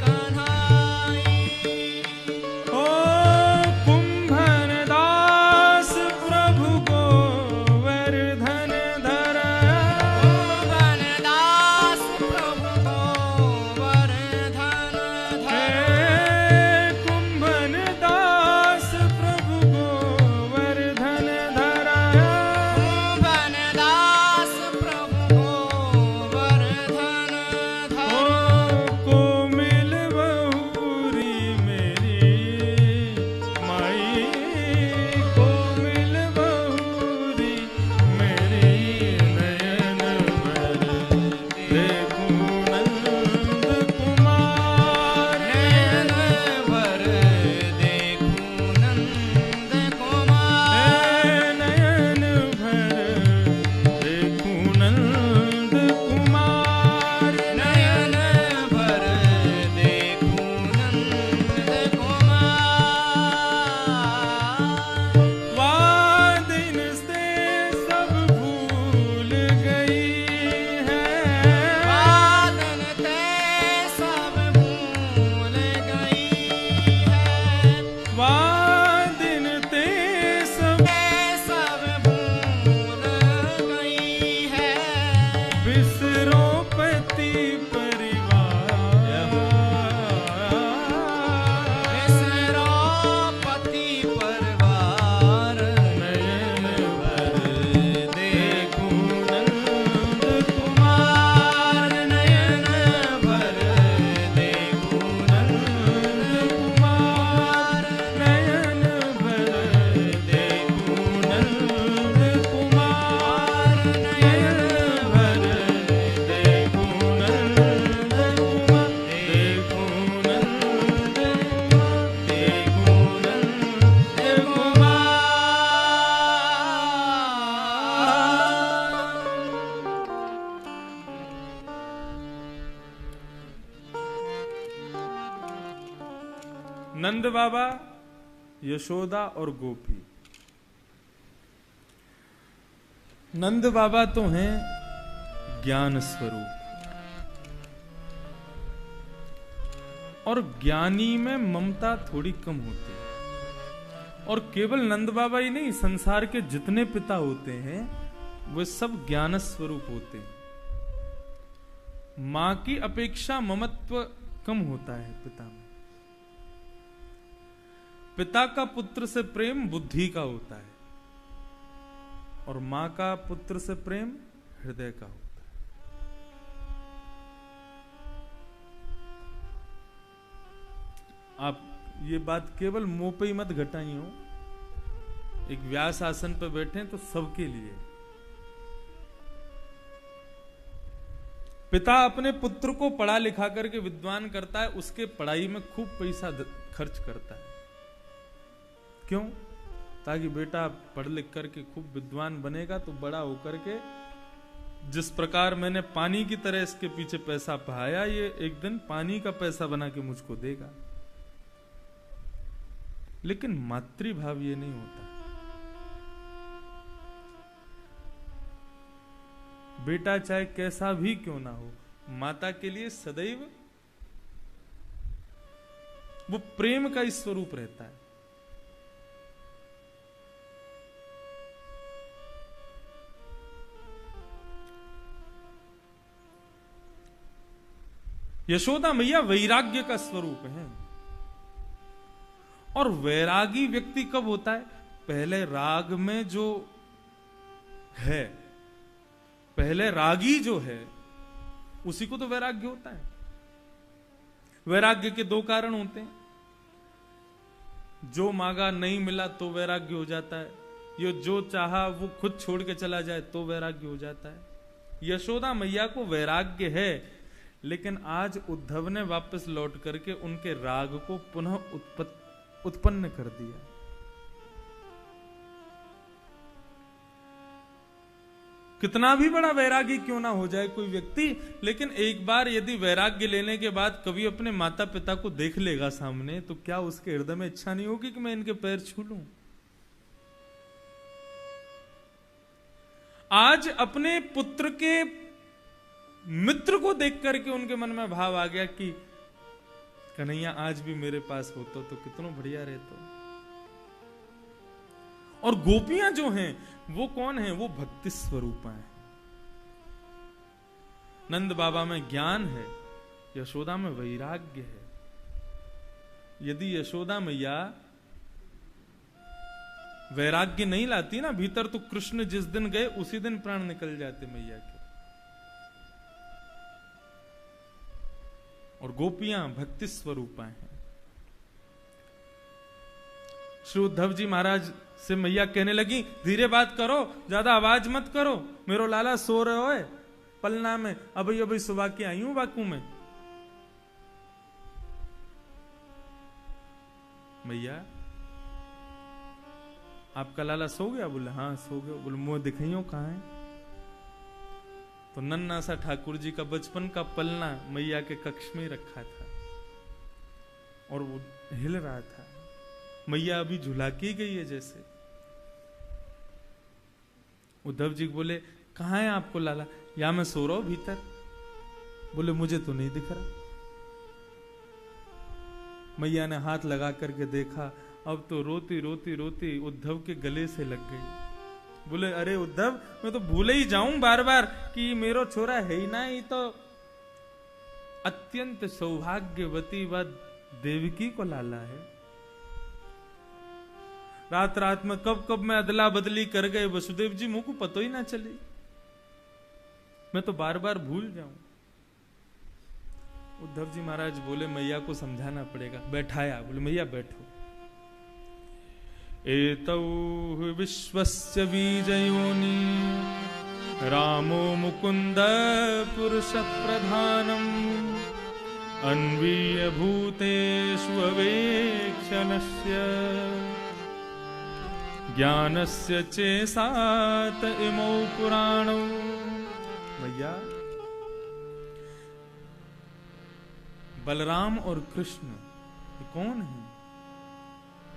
कन्हाई, ओ कुंभन दास प्रभु गोवर्धन धरा, कुंभनदास प्रभु गोवर्धन हे कुंभन दास प्रभु गोवर्धन धरा, कुंभनदास प्रभु गोवर्धन ओ को मिल बहुरी मेरी माई, को मिल बहुरी मेरी नयन भर देखूं नंद कुमार, नयन भर देखूं नंद कुमार, नयन भर देखूं नंद कुमार, नयन भर देखूं नंद कुमार, वादिन से सब भूल गई है, वादन ते सब भूल गई है, वादिन ते सब ते सब भूल गई है, बिसरो पति परिवार, बिसरो पति परिवार, नयन भर देखूं नंद कुमार, नयन भर देखूं नंद कुमार, नयन भर देखूं नंद कुमार, नयन भर देखूं नंद कुमार, देखूं नंद कुमार, देखूं नंद कुमार। नंद बाबा, यशोदा और गोपी। नंद बाबा तो हैं ज्ञान स्वरूप, और ज्ञानी में ममता थोड़ी कम होती है। और केवल नंद बाबा ही नहीं, संसार के जितने पिता होते हैं वे सब ज्ञान स्वरूप होते हैं। मां की अपेक्षा ममत्व कम होता है पिता में। पिता का पुत्र से प्रेम बुद्धि का होता है, और मां का पुत्र से प्रेम हृदय का होता है। आप ये बात केवल मुंह पे ही मत घटाई हो। एक व्यास आसन पे बैठे तो सबके लिए। पिता अपने पुत्र को पढ़ा लिखा करके विद्वान करता है, उसके पढ़ाई में खूब पैसा खर्च करता है। क्यों? ताकि बेटा पढ़ लिख करके खूब विद्वान बनेगा तो बड़ा होकर के जिस प्रकार मैंने पानी की तरह इसके पीछे पैसा बहाया, ये एक दिन पानी का पैसा बना के मुझको देगा। लेकिन मातृभाव ये नहीं होता। बेटा चाहे कैसा भी क्यों ना हो, माता के लिए सदैव वो प्रेम का ही स्वरूप रहता है। यशोदा मैया वैराग्य का स्वरूप है। और वैरागी व्यक्ति कब होता है? पहले राग में जो है, पहले रागी जो है उसी को तो वैराग्य होता है। वैराग्य के दो कारण होते हैं। जो मांगा नहीं मिला तो वैराग्य हो जाता है, ये जो चाहा वो खुद छोड़ के चला जाए तो वैराग्य हो जाता है। यशोदा मैया को वैराग्य है, लेकिन आज उद्धव ने वापस लौट करके उनके राग को पुनः उत्पन्न कर दिया। कितना भी बड़ा वैरागी क्यों ना हो जाए कोई व्यक्ति, लेकिन एक बार यदि वैराग्य लेने के बाद कभी अपने माता पिता को देख लेगा सामने, तो क्या उसके हृदय में इच्छा नहीं होगी कि मैं इनके पैर छू लूं। आज अपने पुत्र के मित्र को देख करके उनके मन में भाव आ गया कि कन्हैया आज भी मेरे पास होता तो कितना बढ़िया रहता। और गोपियां जो हैं वो कौन है? वो भक्ति स्वरूपा है। नंद बाबा में ज्ञान है, यशोदा में वैराग्य है। यदि यशोदा मैया वैराग्य नहीं लाती ना भीतर, तो कृष्ण जिस दिन गए उसी दिन प्राण निकल जाते मैया के। और गोपियां भक्ति स्वरूपा हैं। श्री उद्धव जी महाराज से मैया कहने लगी, धीरे बात करो, ज्यादा आवाज मत करो, मेरो लाला सो रहे हो पलना में, अभी अभी सुबह के आई हूं बाकू में। मैया आपका लाला सो गया? बोले हाँ सो गया। बोले मुंह दिखाइयो कहां है? तो नन्ना सा ठाकुर जी का बचपन का पलना मैया के कक्ष में रखा था और वो हिल रहा था। मैया अभी झुला की गई है जैसे। उद्धव जी बोले कहां है आपको लाला? या मैं सो रहा हूं भीतर। बोले मुझे तो नहीं दिख रहा। मैया ने हाथ लगा करके देखा, अब तो रोती रोती रोती उद्धव के गले से लग गई। बोले अरे उद्धव, मैं तो भूल ही जाऊं बार बार कि मेरो छोरा है ही ना, ये तो अत्यंत सौभाग्यवती व देवकी को लाला है। रात रात में कब कब मैं अदला बदली कर गए वसुदेव जी, मुझको पता ही ना चली, मैं तो बार बार भूल जाऊं। उद्धव जी महाराज बोले मैया को समझाना पड़ेगा। बैठाया, बोले मैया बैठो। एतौ विश्वस्य बीजयोनि रामो मुकुंद पुरुष प्रधानम अन्वीय भूतेषु अवेक्षणस्य ज्ञानस्य चेसात इमौ पुराणौ। भैया बलराम और कृष्ण ये कौन है?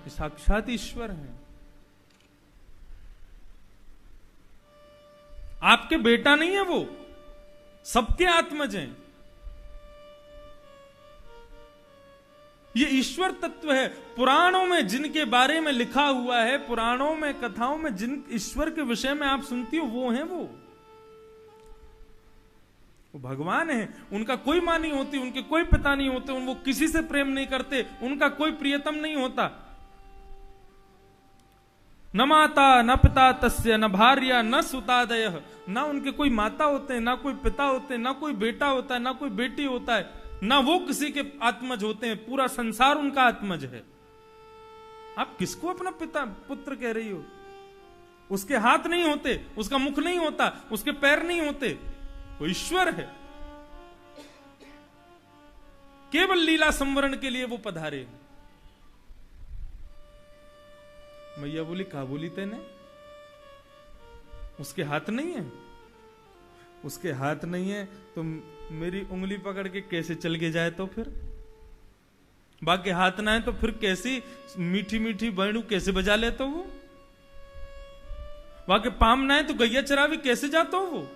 ये साक्षात ईश्वर हैं। आपके बेटा नहीं है वो, सबके आत्मज हैं। ये ईश्वर तत्व है। पुराणों में जिनके बारे में लिखा हुआ है, पुराणों में कथाओं में जिन ईश्वर के विषय में आप सुनती हो, वो हैं वो भगवान है। उनका कोई मां नहीं होती, उनके कोई पिता नहीं होते, वो किसी से प्रेम नहीं करते, उनका कोई प्रियतम नहीं होता। न माता न पिता तस्य न भार्या न सुतादयः। ना उनके कोई माता होते हैं, ना कोई पिता होते हैं, ना कोई बेटा होता है, ना कोई बेटी होता है, ना वो किसी के आत्मज होते हैं। पूरा संसार उनका आत्मज है। आप किसको अपना पिता पुत्र कह रही हो? उसके हाथ नहीं होते, उसका मुख नहीं होता, उसके पैर नहीं होते, वो ईश्वर है। केवल लीला संवरण के लिए वो पधारे। मैया बोली का बोली तेने? उसके हाथ नहीं है? उसके हाथ नहीं है तो मेरी उंगली पकड़ के कैसे चल के जाए? तो फिर बाकी हाथ ना है तो फिर कैसी मीठी मीठी बैणु कैसे बजा लेता वो? वहां के पाम ना है तो गैया चरावी कैसे जाता हो वो?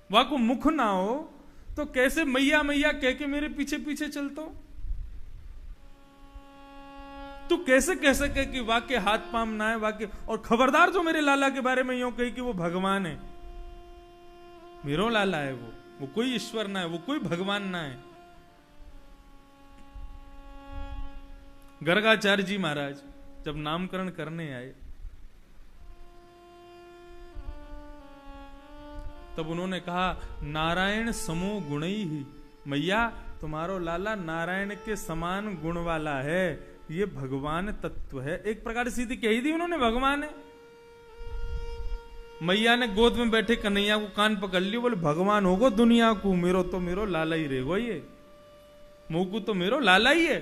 वहां को मुख ना हो तो कैसे मैया मैया कह के मेरे पीछे पीछे चलता हो? तू कैसे कह सके कि वाके हाथ पाम ना है वाके? और खबरदार जो मेरे लाला के बारे में यूं कही कि वो भगवान है। मेरो लाला है वो कोई ईश्वर ना है, वो कोई भगवान ना है। गर्गाचार्य जी महाराज जब नामकरण करने आए तब उन्होंने कहा नारायण समो गुणई ही। मैया तुम्हारो लाला नारायण के समान गुण वाला है। ये भगवान तत्व है। एक प्रकार से सीधी कही दी उन्होंने, भगवान है। मैया ने गोद में बैठे कन्हैया को कान पकड़ लियो, बोले भगवान होगो दुनिया को, मेरो तो मेरो लाला ही रहेगो, ये मोकू तो मेरो लाला ही है।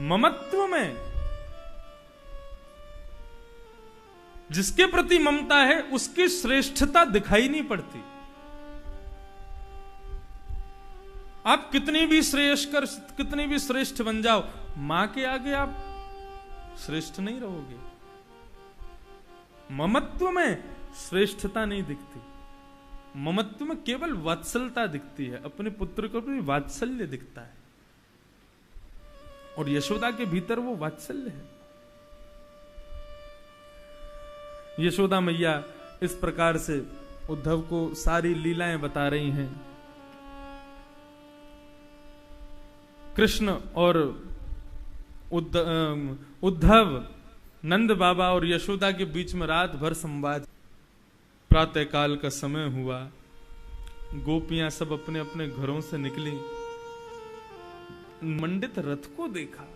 ममत्व में जिसके प्रति ममता है उसकी श्रेष्ठता दिखाई नहीं पड़ती। आप कितनी भी श्रेष्ठ बन जाओ, मां के आगे आप श्रेष्ठ नहीं रहोगे। ममत्व में श्रेष्ठता नहीं दिखती, ममत्व में केवल वात्सलता दिखती है, अपने पुत्र को भी वात्सल्य दिखता है, और यशोदा के भीतर वो वात्सल्य है। यशोदा मैया इस प्रकार से उद्धव को सारी लीलाएं बता रही हैं। कृष्ण और उद्धव, नंद बाबा और यशोदा के बीच में रात भर संवाद। प्रातः काल का समय हुआ, गोपियां सब अपने अपने घरों से निकली, मंडित रथ को देखा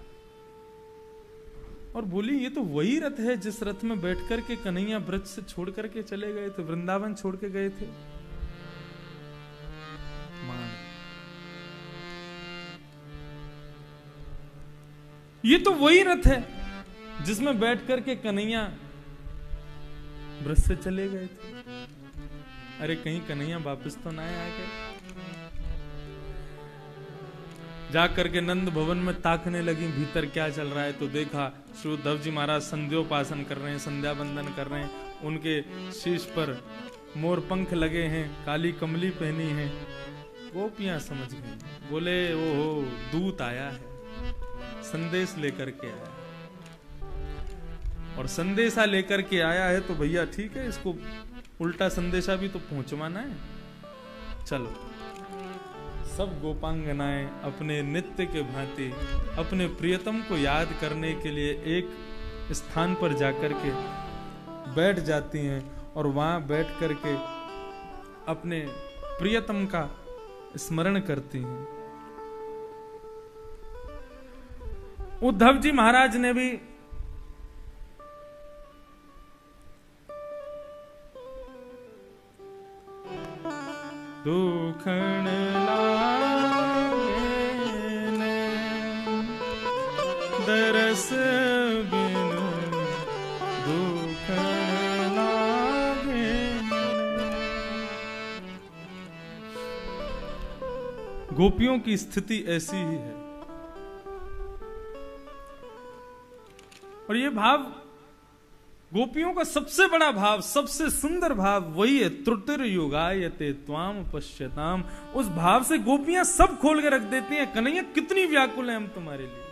और बोली ये तो वही रथ है जिस रथ में बैठकर के कन्हैया ब्रज से छोड़ करके चले गए थे, वृंदावन छोड़ के गए थे। ये तो वही रथ है जिसमें बैठकर के कन्हैया ब्रज से चले गए थे। अरे कहीं कन्हैया वापस तो ना आ गए। जाकर के नंद भवन में ताकने लगी भीतर क्या चल रहा है, तो देखा श्री उद्धव जी महाराज संध्योपासन कर रहे हैं, संध्या बंदन कर रहे हैं। उनके शीश पर मोर पंख लगे हैं, काली कमली पहनी है। गोपियां समझ गई, बोले ओहो दूत आया है, संदेश लेकर के आया, और संदेशा लेकर के आया है तो भैया ठीक है, इसको उल्टा संदेशा भी तो पहुंचवाना है। चलो सब गोपांगनाएं अपने नित्य के भांति अपने प्रियतम को याद करने के लिए एक स्थान पर जाकर के बैठ जाती हैं, और वहां बैठ करके अपने प्रियतम का स्मरण करती हैं। उद्धव जी महाराज ने भी दुखण लागे दरस बिन दुखण लागे। गोपियों की स्थिति ऐसी ही है, और ये भाव गोपियों का सबसे बड़ा भाव, सबसे सुंदर भाव वही है, त्रुटिर युगायते त्वाम पश्यताम। उस भाव से गोपियां सब खोल के रख देती हैं, कन्हैया कितनी व्याकुल है हम तुम्हारे लिए।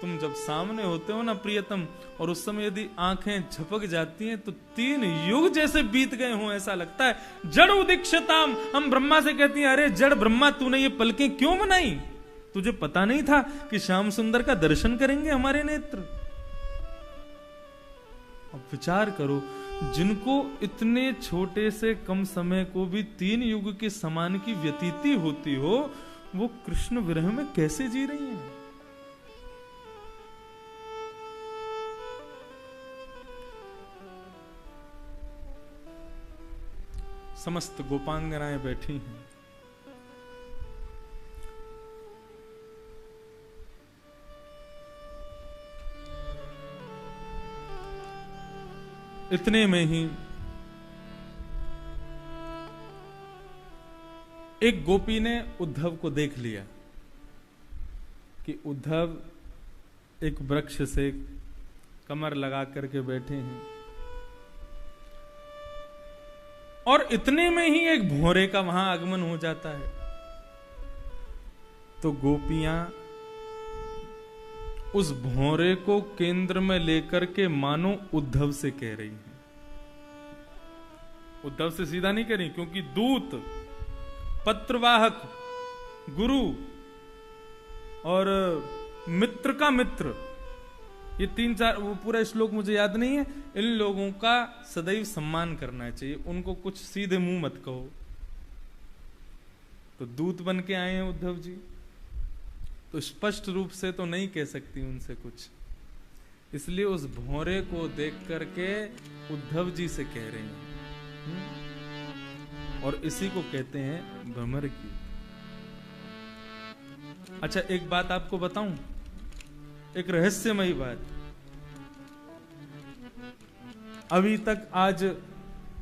तुम जब सामने होते हो ना प्रियतम, और उस समय यदि आंखें झपक जाती हैं तो 3 युग जैसे बीत गए हों ऐसा लगता है। जड़ उदीक्षताम, हम ब्रह्मा से कहती हैं अरे जड़ ब्रह्मा तूने ये पलकें क्यों बनाई, तुझे पता नहीं था कि श्याम सुंदर का दर्शन करेंगे हमारे नेत्र। अब विचार करो, जिनको इतने छोटे से कम समय को भी 3 युग के समान की व्यतीति होती हो, वो कृष्ण विरह में कैसे जी रही हैं। समस्त गोपांगनाएं बैठी हैं। इतने में ही एक गोपी ने उद्धव को देख लिया कि उद्धव एक वृक्ष से कमर लगा करके बैठे हैं, और इतने में ही एक भौरे का वहां आगमन हो जाता है। तो गोपियां उस भौरे को केंद्र में लेकर के मानो उद्धव से कह रही हैं। उद्धव से सीधा नहीं कह रही, क्योंकि दूत, पत्रवाहक, गुरु और मित्र का मित्र, ये 3-4 वो पूरा श्लोक मुझे याद नहीं है। इन लोगों का सदैव सम्मान करना चाहिए, उनको कुछ सीधे मुंह मत कहो। तो दूत बन के आए हैं उद्धव जी, तो स्पष्ट रूप से तो नहीं कह सकती उनसे कुछ, इसलिए उस भौरे को देख करके उद्धव जी से कह रही हैं। और इसी को कहते हैं भ्रमर गीत। अच्छा, एक बात आपको बताऊं, एक रहस्यमयी बात। अभी तक आज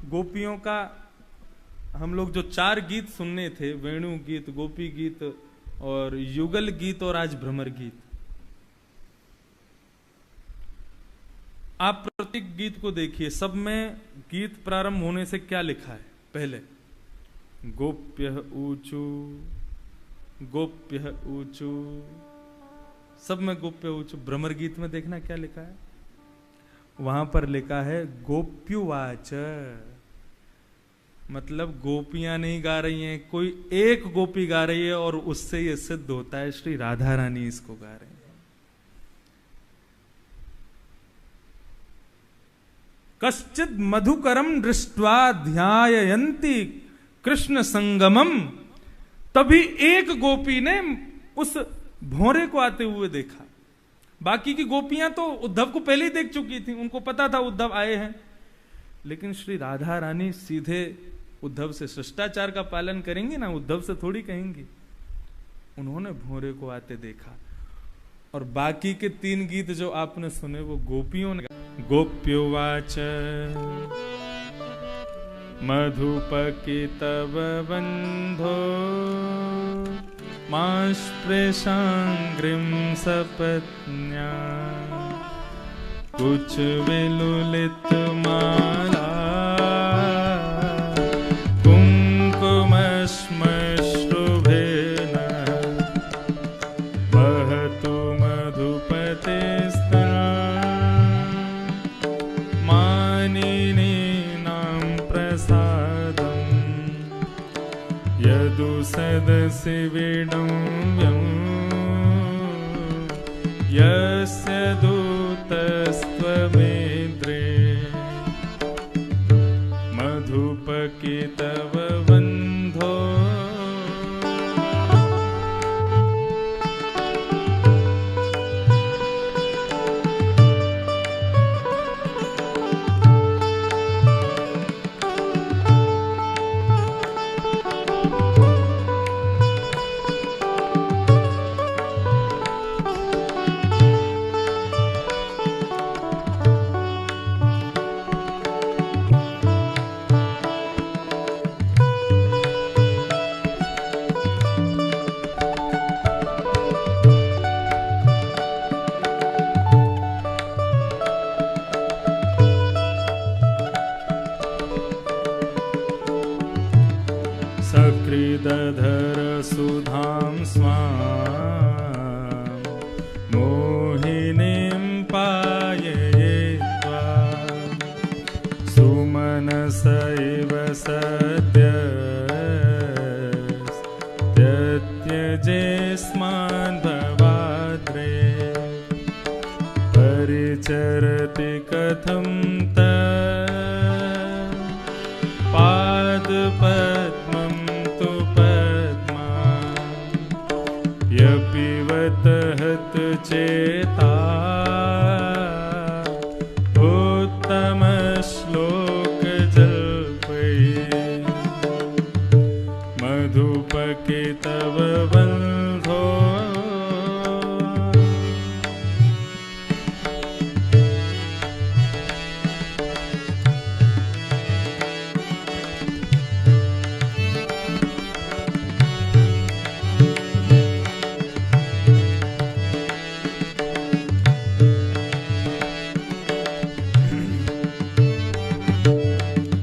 गोपियों का हम लोग जो 4 गीत सुनने थे, वेणु गीत, गोपी गीत और युगल गीत और आज भ्रमर गीत, आप प्रत्येक गीत को देखिए, सब में गीत प्रारंभ होने से क्या लिखा है? पहले गोप्य ऊंचू, गोप्य ऊंचू, सब में गोप्य ऊंचू। भ्रमर गीत में देखना क्या लिखा है, वहां पर लिखा है गोप्युवाच, मतलब गोपियां नहीं गा रही हैं, कोई एक गोपी गा रही है और उससे यह सिद्ध होता है श्री राधा रानी इसको गा रही है। कश्चिद मधुकरम दृष्ट्वा ध्यायन्ति कृष्ण संगमम, तभी एक गोपी ने उस भौरे को आते हुए देखा। बाकी की गोपियां तो उद्धव को पहले ही देख चुकी थी, उनको पता था उद्धव आए हैं, लेकिन श्री राधा रानी सीधे उद्धव से शिष्टाचार का पालन करेंगी ना, उद्धव से थोड़ी कहेंगी। उन्होंने भौरे को आते देखा और बाकी के 3 गीत जो आपने सुने वो गोपियों ने। गोप्युवाच मधुपकितव बंधो मास्पृशांग्रिं सपत्न्या कुछ विलुलित माला कुंकुमश्मश्रुभेन वहतु मधुपतेस्ता मानिनीनां प्रसादं यदु सदसि विडम्यं यस्य दूतस्त्वमेद्रे मधुपकितव बन्धो। सकृदधर सुधां स्वां मोहिनीं पाययित्वा सुमनस इव सद्य त्यजेस्मान् भवाद्रे परिचरति कथं पादपद्मं तु पद्मा यपिवत हत चेता उत्तम श्लोक जल्पये मधुपकितव बन्धो।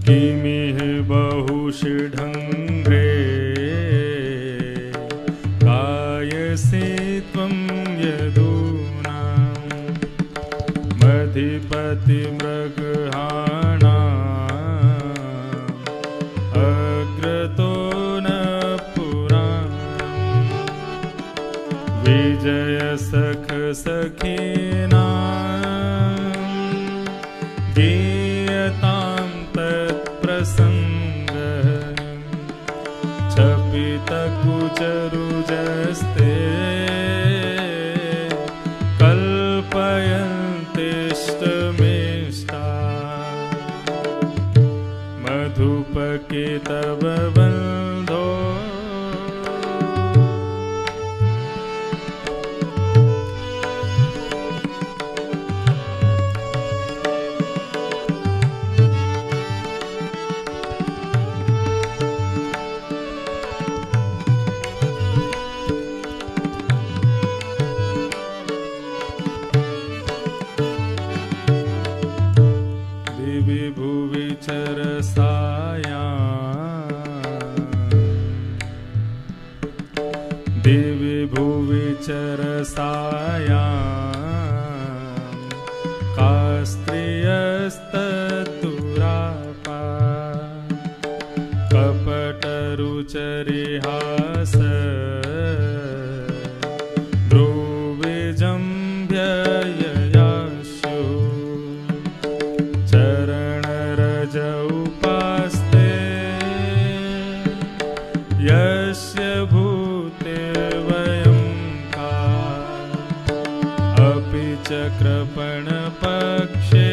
किमिह बहुषिढङ्ग्रे कायसे त्वं यदूनां मधिपतिमृगहाणाम् अग्रतो न पुराणम् विजयसख सखीनां गीयतां तत्प्रसङ्गः क्षपितकुचरुजस्ते तव बंधो दिवि भुवि चरसायां का स्त्रियस्ततुरापा कपटरुचरिहास ब्रुविजम्भ्यययाशु चरणरज उपास्ते यस्य भूते वयं का अपि च कृपणपक्षे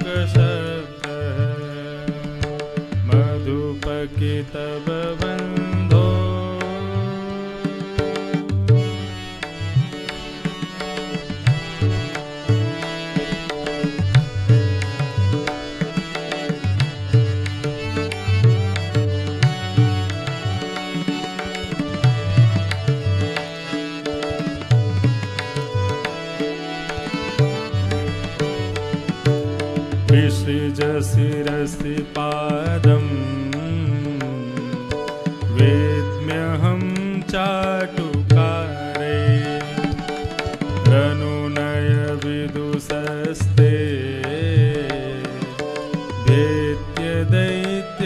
उत्तमश्लोकशब्दः मधुपके तव बन्धो विसृज शिरसि पादं वेद्म्यहं चाटुकारे रनुनय विदुषस्ते दैत्य दैत्यैर्मुकुन्दात्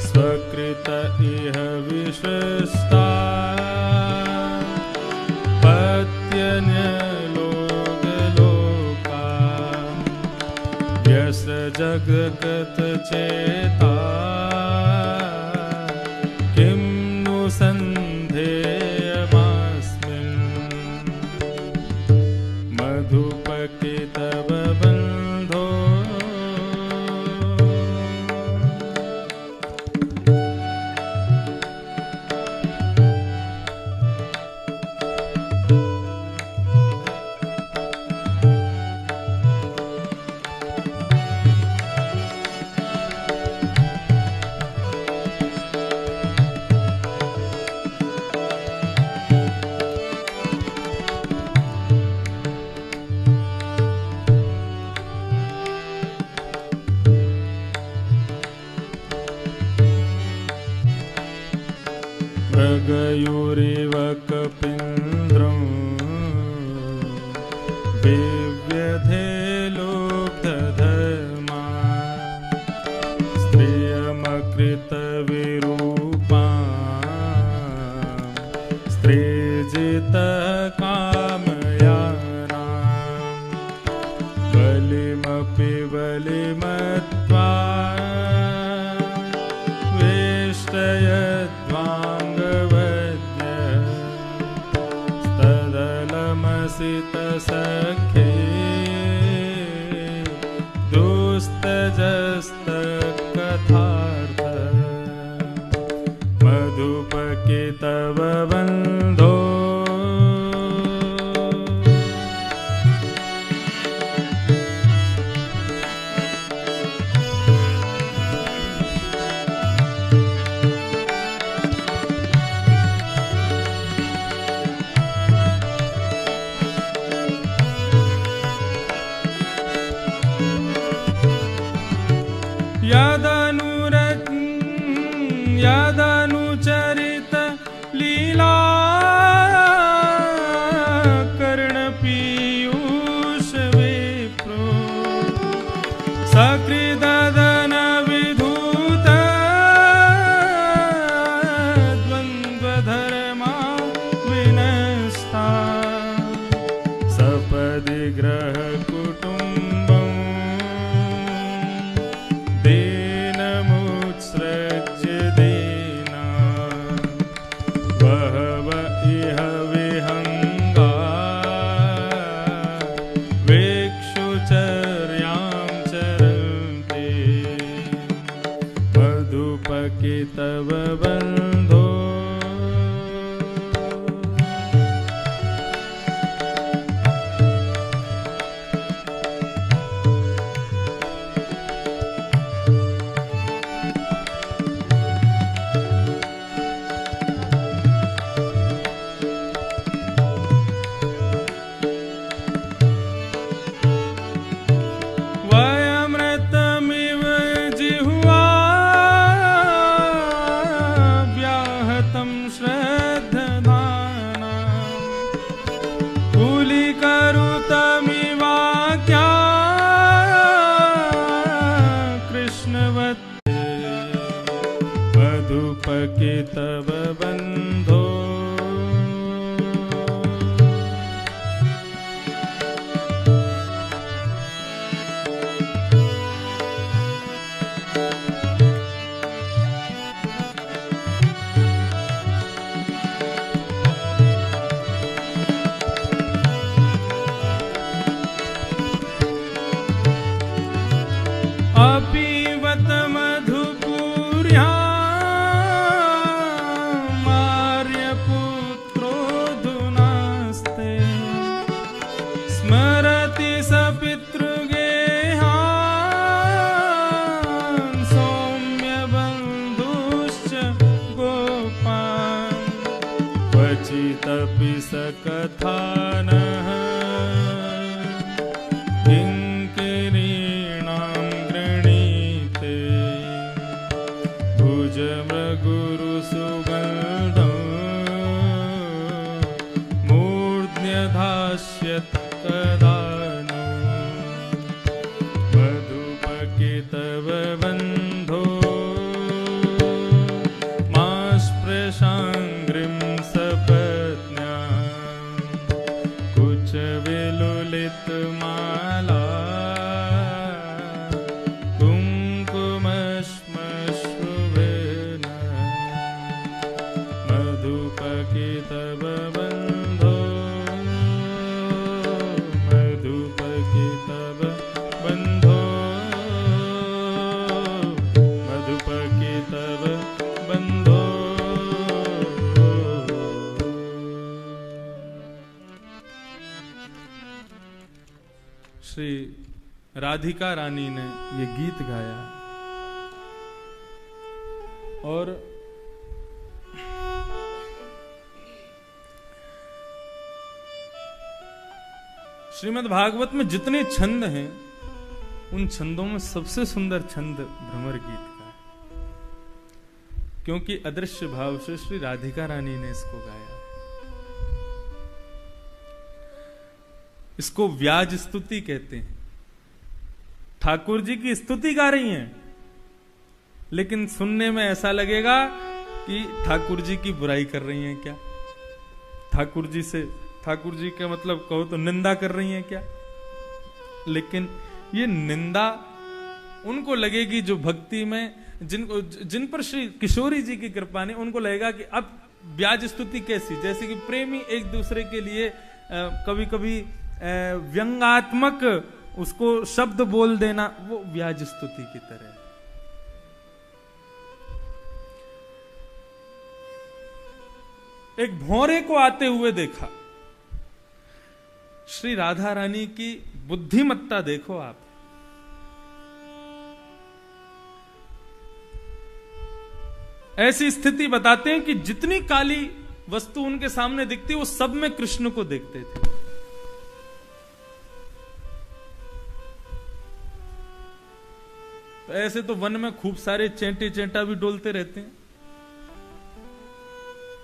स्वकृत इह विश्वस्ता जगत चेता किं नु सन्धेयमास्मिन् मधुपके तव बन्धो मृगयुरिव कपीन्द्रं विव्यधे लोकधर्मा स्त्रियमकृतविरूपां स्त्रीजितः कामयानां बलिमपि बलिमत्वा सितसखे दुस्तजस्तकथार्थ मधुपके तव बन्धो यदनुचरित लीला कर्णपीयूष विप्रो सकृददन विधूत द्वन्द्वधर्मा विनस्ता सपदि ग्रह कुटुम्बं दीनमुत्सृज्य दीना बहव इह विहंगा अपि सकथानः किङ्किणीणां गृणीते भुजमृगुरुसुगन्धं मूर्ध्न्यधास्यत् तदा नो मधुपके तव बन्धो मा स्पृशाङ्घ्रिं सपत्न्या कुचविलुलितमाला कुङ्कुमश्मश्रुवेण मधुपके तव बन्धो मधुपके तव बन्धो मधुपके तव बन्धो। श्री राधिका रानी ने ये गीत गाया और श्रीमद् भागवत में जितने छंद हैं उन छंदों में सबसे सुंदर छंद भ्रमर गीत का है, क्योंकि अदृश्य भाव से श्री राधिका रानी ने इसको गाया। इसको व्याज स्तुति कहते हैं। ठाकुर जी की स्तुति गा रही हैं, लेकिन सुनने में ऐसा लगेगा कि ठाकुर जी की बुराई कर रही हैं क्या, ठाकुर जी का मतलब कहो तो निंदा कर रही हैं क्या। लेकिन ये निंदा उनको लगेगी जो भक्ति में जिन पर श्री किशोरी जी की कृपा ने उनको लगेगा कि अब व्याज स्तुति कैसी, जैसे कि प्रेमी एक दूसरे के लिए कभी कभी व्यंगात्मक उसको शब्द बोल देना, वो व्याज स्तुति की तरह। एक भौरे को आते हुए देखा। श्री राधा रानी की बुद्धिमत्ता देखो आप। ऐसी स्थिति बताते हैं कि जितनी काली वस्तु उनके सामने दिखती वो सब में कृष्ण को देखते थे। तो ऐसे तो वन में खूब सारे चेंटे चेंटा भी डोलते रहते हैं।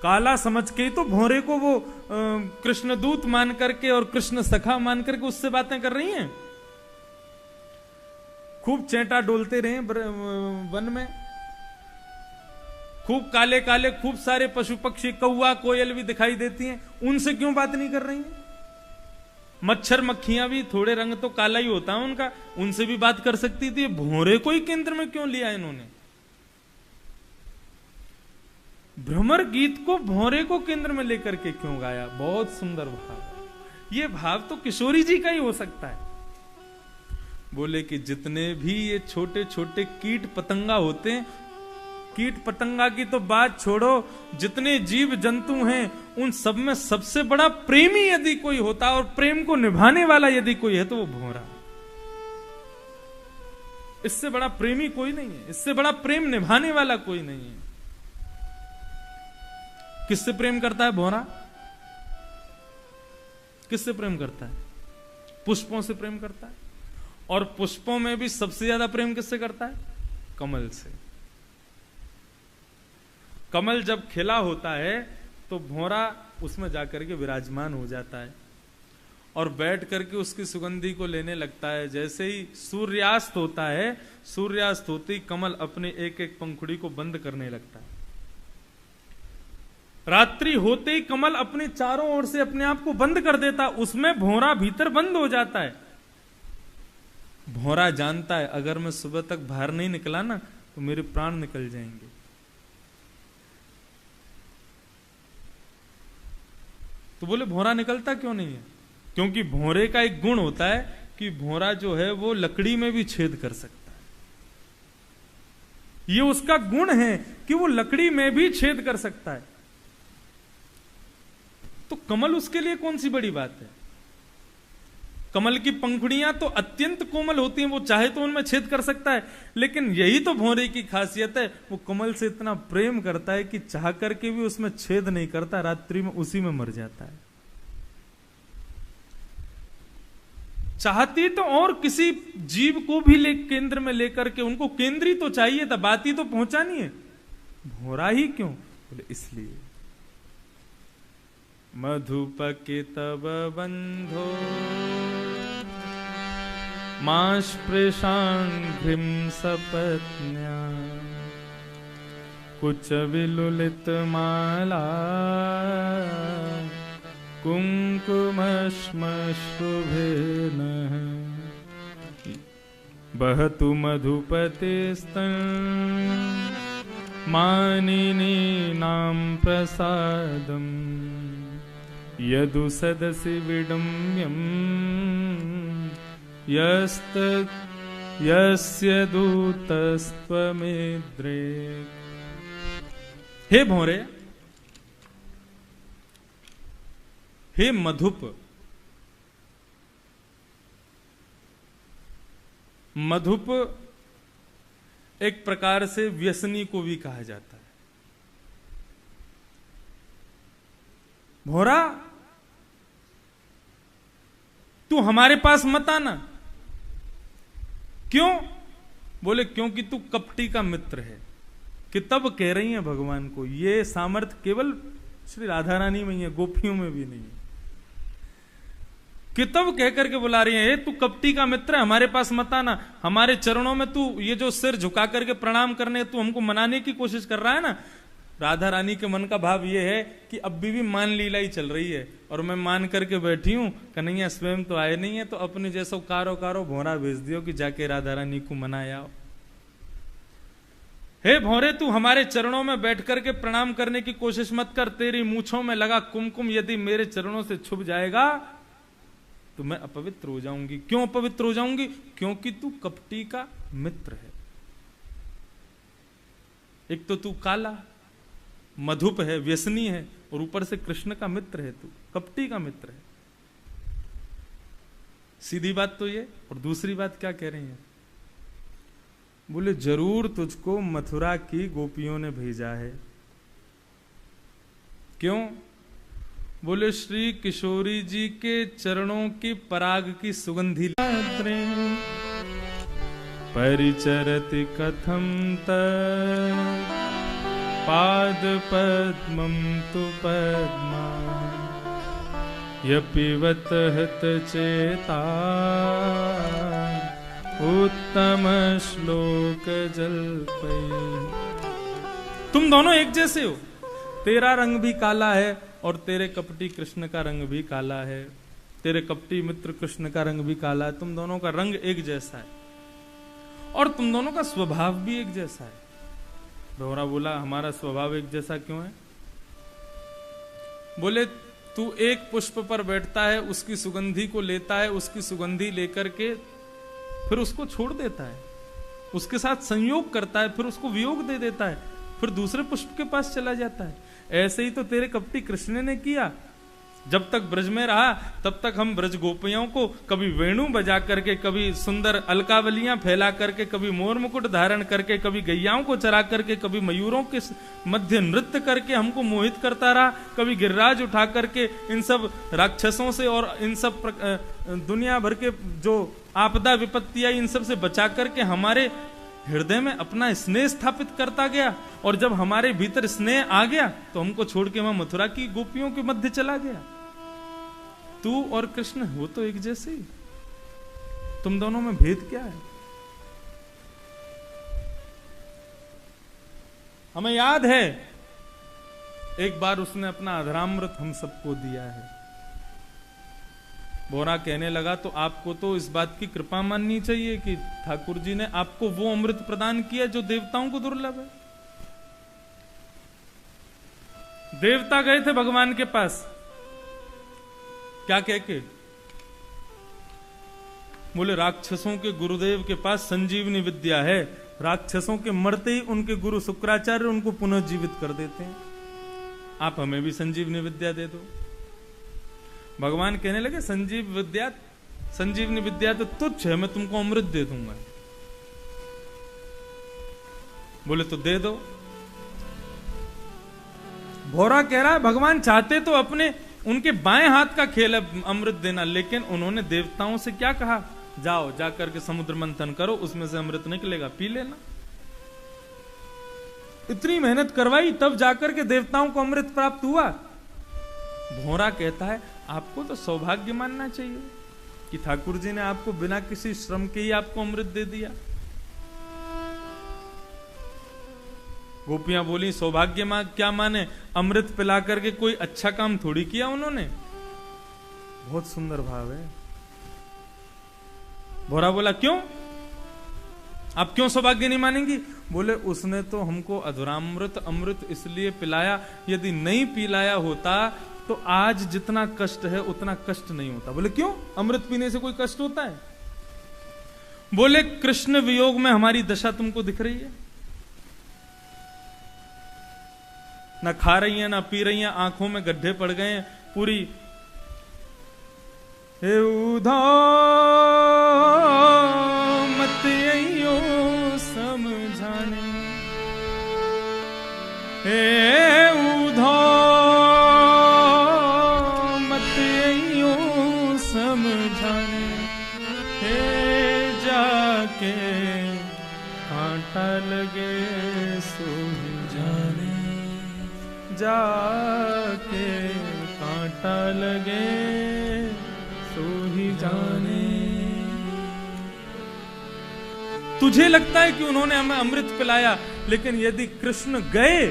काला समझ के ही तो भौरे को वो कृष्ण दूत मान करके और कृष्ण सखा मान करके उससे बातें कर रही हैं। खूब चेंटा डोलते रहे वन में, खूब काले काले खूब सारे पशु पक्षी कौवा कोयल भी दिखाई देती हैं, उनसे क्यों बात नहीं कर रही हैं। मच्छर मक्खियां भी थोड़े रंग तो काला ही होता है उनका, उनसे भी बात कर सकती थी। भौरे को ही केंद्र में क्यों लिया इन्होंने। भ्रमर गीत को भौरे को केंद्र में लेकर के क्यों गाया। बहुत सुंदर भाव। ये भाव तो किशोरी जी का ही हो सकता है। बोले कि जितने भी ये छोटे छोटे कीट पतंगा होते हैं, कीट पतंगा की तो बात छोड़ो, जितने जीव जंतु हैं उन सब में सबसे बड़ा प्रेमी यदि कोई होता और प्रेम को निभाने वाला यदि कोई है तो वो भौरा। इससे बड़ा प्रेमी कोई नहीं है, इससे बड़ा प्रेम निभाने वाला कोई नहीं है। किससे प्रेम करता है भौरा? किससे प्रेम करता है? पुष्पों से प्रेम करता है। और पुष्पों में भी सबसे ज्यादा प्रेम किससे करता है? कमल से। कमल जब खिला होता है तो भौरा उसमें जाकर के विराजमान हो जाता है और बैठ करके उसकी सुगंधी को लेने लगता है। जैसे ही सूर्यास्त होता है, सूर्यास्त होते ही कमल अपने एक एक पंखुड़ी को बंद करने लगता है। रात्रि होते ही कमल अपने चारों ओर से अपने आप को बंद कर देता, उसमें भौरा भीतर बंद हो जाता है। भौरा जानता है अगर मैं सुबह तक बाहर नहीं निकला ना तो मेरे प्राण निकल जाएंगे। तो बोले भौरा निकलता क्यों नहीं है? क्योंकि भौरे का एक गुण होता है कि भौरा जो है वो लकड़ी में भी छेद कर सकता है। ये उसका गुण है कि वो लकड़ी में भी छेद कर सकता है। तो कमल उसके लिए कौन सी बड़ी बात है? कमल की पंखुड़ियां तो अत्यंत कोमल होती हैं, वो चाहे तो उनमें छेद कर सकता है, लेकिन यही तो भौरे की खासियत है, वो कमल से इतना प्रेम करता है कि चाह करके भी उसमें छेद नहीं करता, रात्रि में उसी में मर जाता है। चाहती तो और किसी जीव को भी केंद्र में लेकर के, उनको केंद्री तो चाहिए था, बात ही तो पहुंचानी है, भौरा ही क्यों? बोले इसलिए मधुपके तब बंधो मास्पृशांघ्रिम सपत्न्या कुछ विलुलित माला कुंकुमश्मश्रुभेन बहतु मधुपतेस्तन मानिनीनां प्रसादम् यदु सदसि विडम्यम् यस्य दूतस्त्वमेद्रे। हे भौरे, हे मधुप, मधुप एक प्रकार से व्यसनी को भी कहा जाता है। भौरा, तू हमारे पास मत आना। क्यों? बोले क्योंकि तू कपटी का मित्र है। कि तब कह रही है भगवान को, ये सामर्थ्य केवल श्री राधा रानी में ही है, गोपियों में भी नहीं है। कि तब कह करके बुला रही है, तू कपटी का मित्र है, हमारे पास मत आना, हमारे चरणों में तू ये जो सिर झुका करके प्रणाम करने तू हमको मनाने की कोशिश कर रहा है ना। राधा रानी के मन का भाव ये है कि अब भी मान लीला ही चल रही है और मैं मान करके बैठी हूं, कन्हैया स्वयं तो आए नहीं है, तो अपने जैसो कारो कारो भौरा भेज दियो कि जाके राधा रानी को मनाया। हे भौरे, तू हमारे चरणों में बैठ करके प्रणाम करने की कोशिश मत कर। तेरी मूछों में लगा कुमकुम यदि मेरे चरणों से छुप जाएगा तो मैं अपवित्र हो जाऊंगी। क्यों अपवित्र हो जाऊंगी? क्योंकि तू कपटी का मित्र है। एक तो तू काला मधुप है, व्यसनी है, और ऊपर से कृष्ण का मित्र है, तू कपटी का मित्र है। सीधी बात तो ये। और दूसरी बात क्या कह रही है? बोले जरूर तुझको मथुरा की गोपियों ने भेजा है। क्यों? बोले श्री किशोरी जी के चरणों की पराग की सुगंधी परिचरति कथम पाद पद्मं तु पद्मा यपिवत हत चेता उत्तम श्लोक जल्पै। तुम दोनों एक जैसे हो, तेरा रंग भी काला है और तेरे कपटी कृष्ण का रंग भी काला है, तेरे कपटी मित्र कृष्ण का रंग भी काला है। तुम दोनों का रंग एक जैसा है और तुम दोनों का स्वभाव भी एक जैसा है। भौरा बोला हमारा स्वभाव एक जैसा क्यों है? बोले तू एक पुष्प पर बैठता है, उसकी सुगंधी को लेता है, उसकी सुगंधी लेकर के फिर उसको छोड़ देता है, उसके साथ संयोग करता है, फिर उसको वियोग दे देता है, फिर दूसरे पुष्प के पास चला जाता है। ऐसे ही तो तेरे कपटी कृष्ण ने किया। जब तक ब्रज में रहा तब तक हम ब्रज गोपियों को कभी वेणु बजा करके, कभी सुंदर अलकावलियां फैला करके, कभी मोर मुकुट धारण करके, कभी गैयाओं को चरा करके, कभी मयूरों के मध्य नृत्य करके हमको मोहित करता रहा, कभी गिरिराज उठा करके इन सब राक्षसों से और इन सब दुनिया भर के जो आपदा विपत्ति आई इन सब से बचा करके हमारे हृदय में अपना स्नेह स्थापित करता गया। और जब हमारे भीतर स्नेह आ गया तो हमको छोड़ के वहां मथुरा की गोपियों के मध्य चला गया। तू और कृष्ण वो तो एक जैसे ही, तुम दोनों में भेद क्या है? हमें याद है एक बार उसने अपना अधरामृत हम सबको दिया है। भौरा कहने लगा तो आपको तो इस बात की कृपा माननी चाहिए कि ठाकुर जी ने आपको वो अमृत प्रदान किया जो देवताओं को दुर्लभ है। देवता गए थे भगवान के पास, क्या कह के? बोले राक्षसों के गुरुदेव के पास संजीवनी विद्या है, राक्षसों के मरते ही उनके गुरु शुक्राचार्य उनको पुनर्जीवित कर देते हैं, आप हमें भी संजीवनी विद्या दे दो। भगवान कहने लगे संजीव विद्या संजीवनी विद्या तो तुच्छ है, मैं तुमको अमृत दे दूंगा। बोले तो दे दो। भौरा कह रहा है भगवान चाहते तो अपने उनके बाएं हाथ का खेल है अमृत देना, लेकिन उन्होंने देवताओं से क्या कहा, जाओ जाकर के समुद्र मंथन करो, उसमें से अमृत निकलेगा, पी लेना। इतनी मेहनत करवाई तब जाकर के देवताओं को अमृत प्राप्त हुआ। भौरा कहता है आपको तो सौभाग्य मानना चाहिए कि ठाकुर जी ने आपको बिना किसी श्रम के ही आपको अमृत दे दिया। गोपियां बोली सौभाग्य मां क्या माने, अमृत पिला करके कोई अच्छा काम थोड़ी किया उन्होंने। बहुत सुंदर भाव है। भौरा बोला क्यों, आप क्यों सौभाग्य नहीं मानेंगी? बोले उसने तो हमको अधूरामृत अमृत इसलिए पिलाया, यदि नहीं पिलाया होता तो आज जितना कष्ट है उतना कष्ट नहीं होता। बोले क्यों, अमृत पीने से कोई कष्ट होता है? बोले कृष्ण वियोग में हमारी दशा तुमको दिख रही है, ना खा रही है ना पी रही है, आंखों में गड्ढे पड़ गए हैं पूरी। हे उधो मत अइयो समझाने, हे उधो मत अइयो समझाने, हे जाके कांटा लगे सो जाने, जाके कांटा लगे सो ही जाने। तुझे लगता है कि उन्होंने हमें अमृत पिलाया, लेकिन यदि कृष्ण गए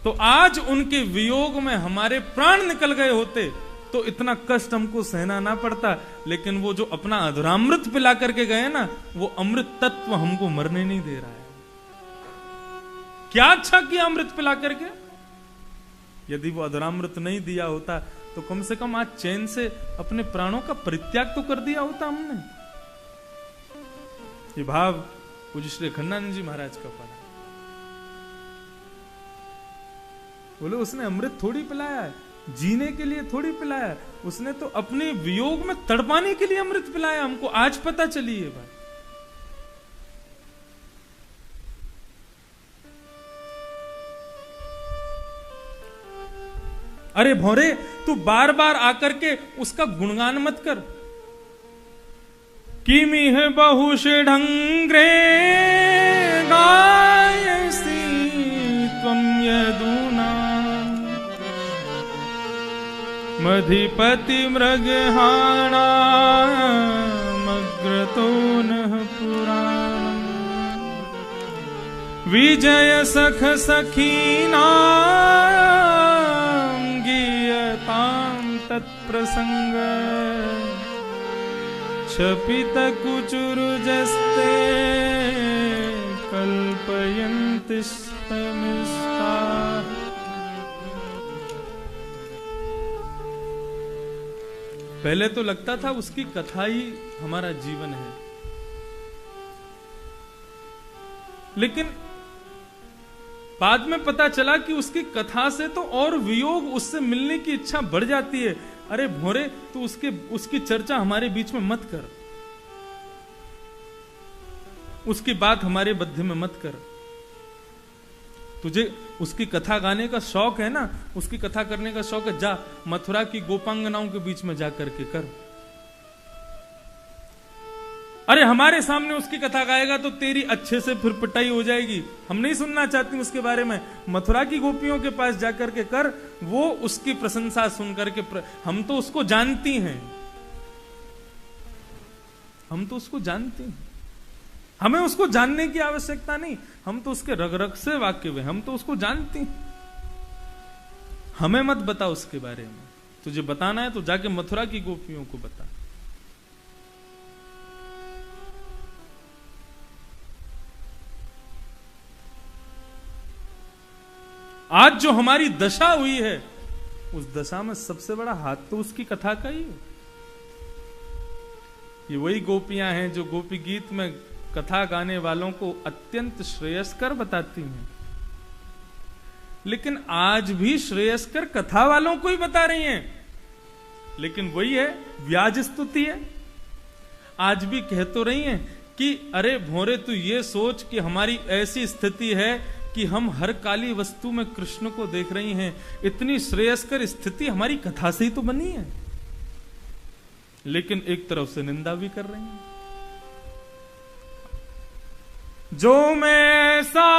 तो आज उनके वियोग में हमारे प्राण निकल गए होते तो इतना कष्ट हमको सहना ना पड़ता। लेकिन वो जो अपना अधूरामृत पिला करके गए ना, वो अमृत तत्व हमको मरने नहीं दे रहा है। क्या अच्छा किया अमृत पिला करके। यदि वो अधूरामृत नहीं दिया होता तो कम से कम आज चैन से अपने प्राणों का परित्याग तो कर दिया होता हमने। ये भाव पूज्य श्री अखंडानंद जी महाराज का पड़ा। बोले उसने अमृत थोड़ी पिलाया है, जीने के लिए थोड़ी पिलाया है, उसने तो अपने वियोग में तड़पाने के लिए अमृत पिलाया। हमको आज पता चली ये बात। अरे भौरे तू बार बार आकर के उसका गुणगान मत कर। किमिह बहुष ढंग्रे गायसी त्वं यदूना, मधिपति मृगहाणा मग्रतो नः पुराणम्, विजय सख सखीना तत्प्रसंग, क्षपित कुचुरुजस्ते कल्पयन्ति स्तमिष्टा। पहले तो लगता था उसकी कथा ही हमारा जीवन है, लेकिन बाद में पता चला कि उसकी कथा से तो और वियोग, उससे मिलने की इच्छा बढ़ जाती है। अरे भोरे तू उसकी चर्चा हमारे बीच में मत कर, उसकी बात हमारे बद्धे में मत कर। तुझे उसकी कथा गाने का शौक है ना, उसकी कथा करने का शौक है, जा मथुरा की गोपांगनाओं के बीच में जा करके कर। अरे हमारे सामने उसकी कथा गाएगा तो तेरी अच्छे से फिर पिटाई हो जाएगी, हम नहीं सुनना चाहती उसके बारे में। मथुरा की गोपियों के पास जाकर के कर, वो उसकी प्रशंसा सुन करके हम तो उसको जानती हैं, हम तो उसको जानते हैं, हमें उसको जानने की आवश्यकता नहीं, हम तो उसके रग रग से वाकिफ हैं, हम तो उसको जानते हैं। हमें मत बता उसके बारे में, तुझे बताना है तो जाके मथुरा की गोपियों को बता। आज जो हमारी दशा हुई है, उस दशा में सबसे बड़ा हाथ तो उसकी कथा का ही है। ये वही गोपियां हैं जो गोपी गीत में कथा गाने वालों को अत्यंत श्रेयस्कर बताती हैं, लेकिन आज भी श्रेयस्कर कथा वालों को ही बता रही हैं। लेकिन वही है, व्याज स्तुति है। आज भी कह तो रही हैं कि अरे भोरे तू ये सोच कि हमारी ऐसी स्थिति है कि हम हर काली वस्तु में कृष्ण को देख रही हैं। इतनी श्रेयस्कर स्थिति हमारी कथा से ही तो बनी है, लेकिन एक तरफ से निंदा भी कर रही हैं। जो मैं सा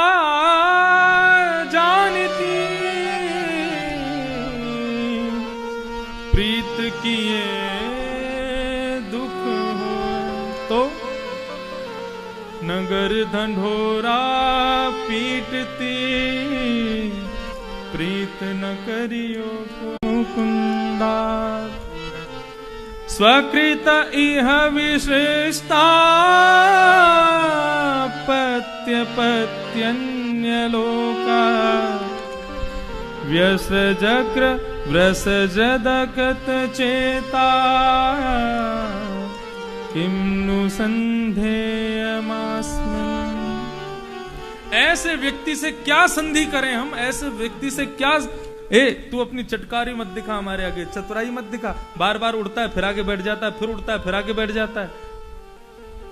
जानती प्रीत किए दुख हो, तो नगर ढंढोरा पीटती प्रीत न करियो कुंदा। स्वकृत इह विशिष्टा पत्य पत्यन्य लोका व्यसजक्र व्रसजदकत चेता किम नु संधेयमास्मिन्। ऐसे व्यक्ति से क्या संधि करें हम, ऐसे व्यक्ति से क्या। तू अपनी चटकारी मत दिखा हमारे आगे, चतुराई मत दिखा। बार बार उड़ता है फिर आगे बैठ जाता है, फिर उड़ता है फिर आगे बैठ जाता है।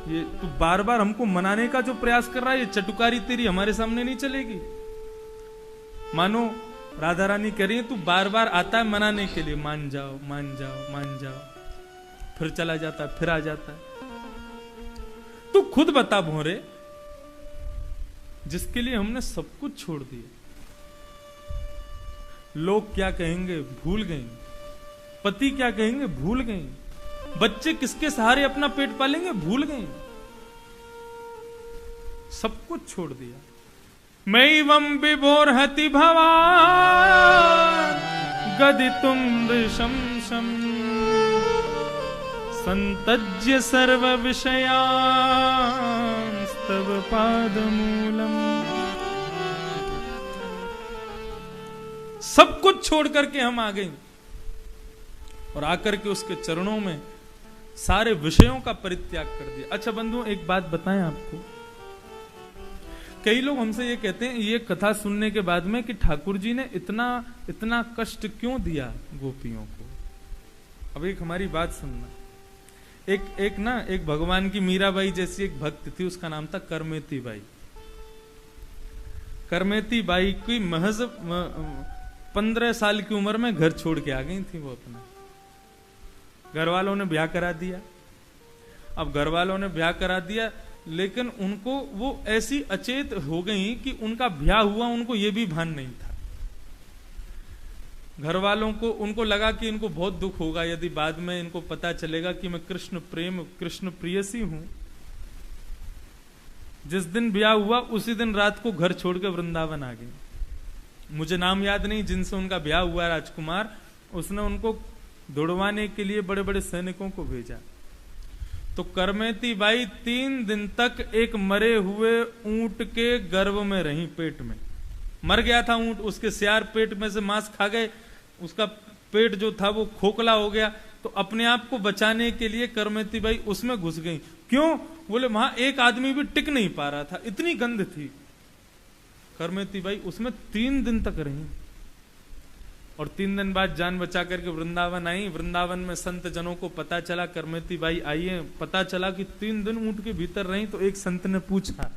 ये तू बार बार हमको मनाने का जो प्रयास कर रहा है, ये चटुकारी तेरी हमारे सामने नहीं चलेगी। मानो राधा रानी कह रही है, तू बार बार आता है मनाने के लिए, मान जाओ मान जाओ मान जाओ, फिर चला जाता है फिर आ जाता है। तू खुद बता भोरे, जिसके लिए हमने सब कुछ छोड़ दिया, लोग क्या कहेंगे भूल गए, पति क्या कहेंगे भूल गए, बच्चे किसके सहारे अपना पेट पालेंगे भूल गए, सब कुछ छोड़ दिया। मैवं विभोर्हति भवान् गदितुं वृशंसम् संतज्य सर्व विषयांस्तव पादमूलम्। सब कुछ छोड़ करके हम आ गए और आकर के उसके चरणों में सारे विषयों का परित्याग कर दिया। अच्छा बंधुओं, एक बात बताएं आपको, कई लोग हमसे ये कहते हैं ये कथा सुनने के बाद में कि ठाकुर जी ने इतना इतना कष्ट क्यों दिया गोपियों को। अब एक हमारी बात सुनना, एक भगवान की मीराबाई जैसी एक भक्त थी, उसका नाम था करमेती बाई। करमेती बाई की महज 15 साल की उम्र में घर छोड़ के आ गई थी वो अपना। घर वालों ने ब्याह करा दिया। अब घर वालों ने ब्याह करा दिया, लेकिन उनको वो ऐसी अचेत हो गई कि उनका ब्याह हुआ उनको ये भी भान नहीं था। घर वालों को उनको लगा कि इनको बहुत दुख होगा यदि बाद में इनको पता चलेगा कि मैं कृष्ण प्रियसी हूं। जिस दिन ब्याह हुआ उसी दिन रात को घर छोड़ के वृंदावन आ गई। मुझे नाम याद नहीं जिनसे उनका ब्याह हुआ राजकुमार, उसने उनको दौड़वाने के लिए बड़े बड़े सैनिकों को भेजा। तो करमेती बाई 3 दिन तक एक मरे हुए ऊंट के गर्भ में रही, पेट में मर गया था ऊंट, उसके सियार पेट में से मांस खा गए, उसका पेट जो था वो खोखला हो गया। तो अपने आप को बचाने के लिए करमेती बाई उसमें घुस गई। क्यों? बोले वहां एक आदमी भी टिक नहीं पा रहा था, इतनी गंध थी। करमेती बाई उसमें 3 दिन तक रही और 3 दिन बाद जान बचा करके वृंदावन आई। वृंदावन में संत जनों को पता चला करमेती बाई आई है, पता चला कि 3 दिन ऊंट के भीतर रही। तो एक संत ने पूछा,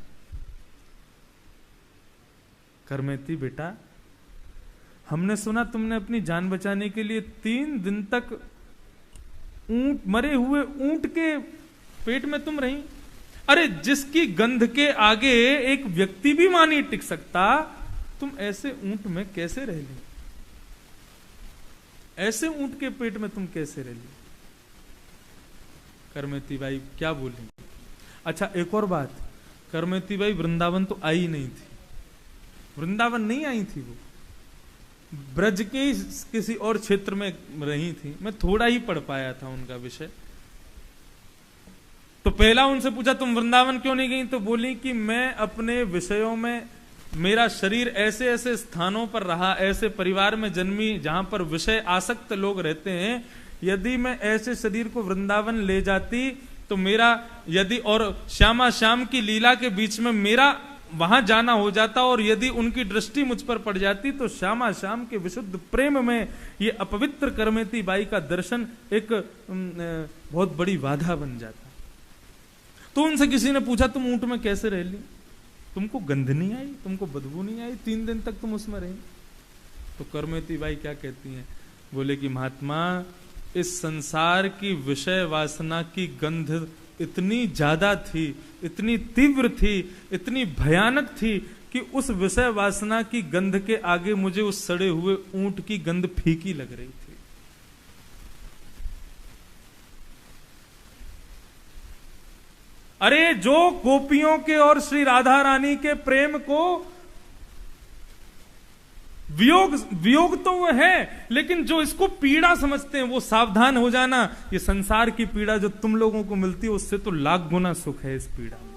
करमेती बेटा, हमने सुना तुमने अपनी जान बचाने के लिए 3 दिन तक मरे हुए ऊंट के पेट में तुम रही। अरे जिसकी गंध के आगे एक व्यक्ति भी वहां नहीं टिक सकता, तुम ऐसे ऊंट में कैसे रह ली? ऐसे ऊंट के पेट में तुम कैसे रह ली? करमेती बाई क्या बोली? अच्छा एक और बात, करमेती बाई वृंदावन तो आई नहीं थी, वृंदावन नहीं आई थी, वो ब्रज के किसी और क्षेत्र में रही थी। मैं थोड़ा ही पढ़ पाया था उनका विषय। तो पहला उनसे पूछा तुम वृंदावन क्यों नहीं गई? तो बोली कि मैं अपने विषयों में, मेरा शरीर ऐसे ऐसे स्थानों पर रहा, ऐसे परिवार में जन्मी जहां पर विषय आसक्त लोग रहते हैं। यदि मैं ऐसे शरीर को वृंदावन ले जाती तो मेरा, यदि और श्यामा श्याम की लीला के बीच में मेरा वहां जाना हो जाता और यदि उनकी दृष्टि मुझ पर पड़ जाती तो श्यामा श्याम के विशुद्ध प्रेम में ये अपवित्र करमेती बाई का दर्शन एक बहुत बड़ी बाधा बन जाता। तो उनसे किसी ने पूछा, तुम ऊंट में कैसे रह ली? तुमको गंध नहीं आई, तुमको बदबू नहीं आई, 3 दिन तक तुम उसमें रही? तो करमेती बाई क्या कहती हैं? बोले कि महात्मा, इस संसार की विषय वासना की गंध इतनी ज्यादा थी, इतनी तीव्र थी, इतनी भयानक थी कि उस विषय वासना की गंध के आगे मुझे उस सड़े हुए ऊंट की गंध फीकी लग रही थी। अरे जो गोपियों के और श्री राधा रानी के प्रेम को वियोग तो वो है, लेकिन जो इसको पीड़ा समझते हैं वो सावधान हो जाना। ये संसार की पीड़ा जो तुम लोगों को मिलती है उससे तो लाख गुना सुख है इस पीड़ा में,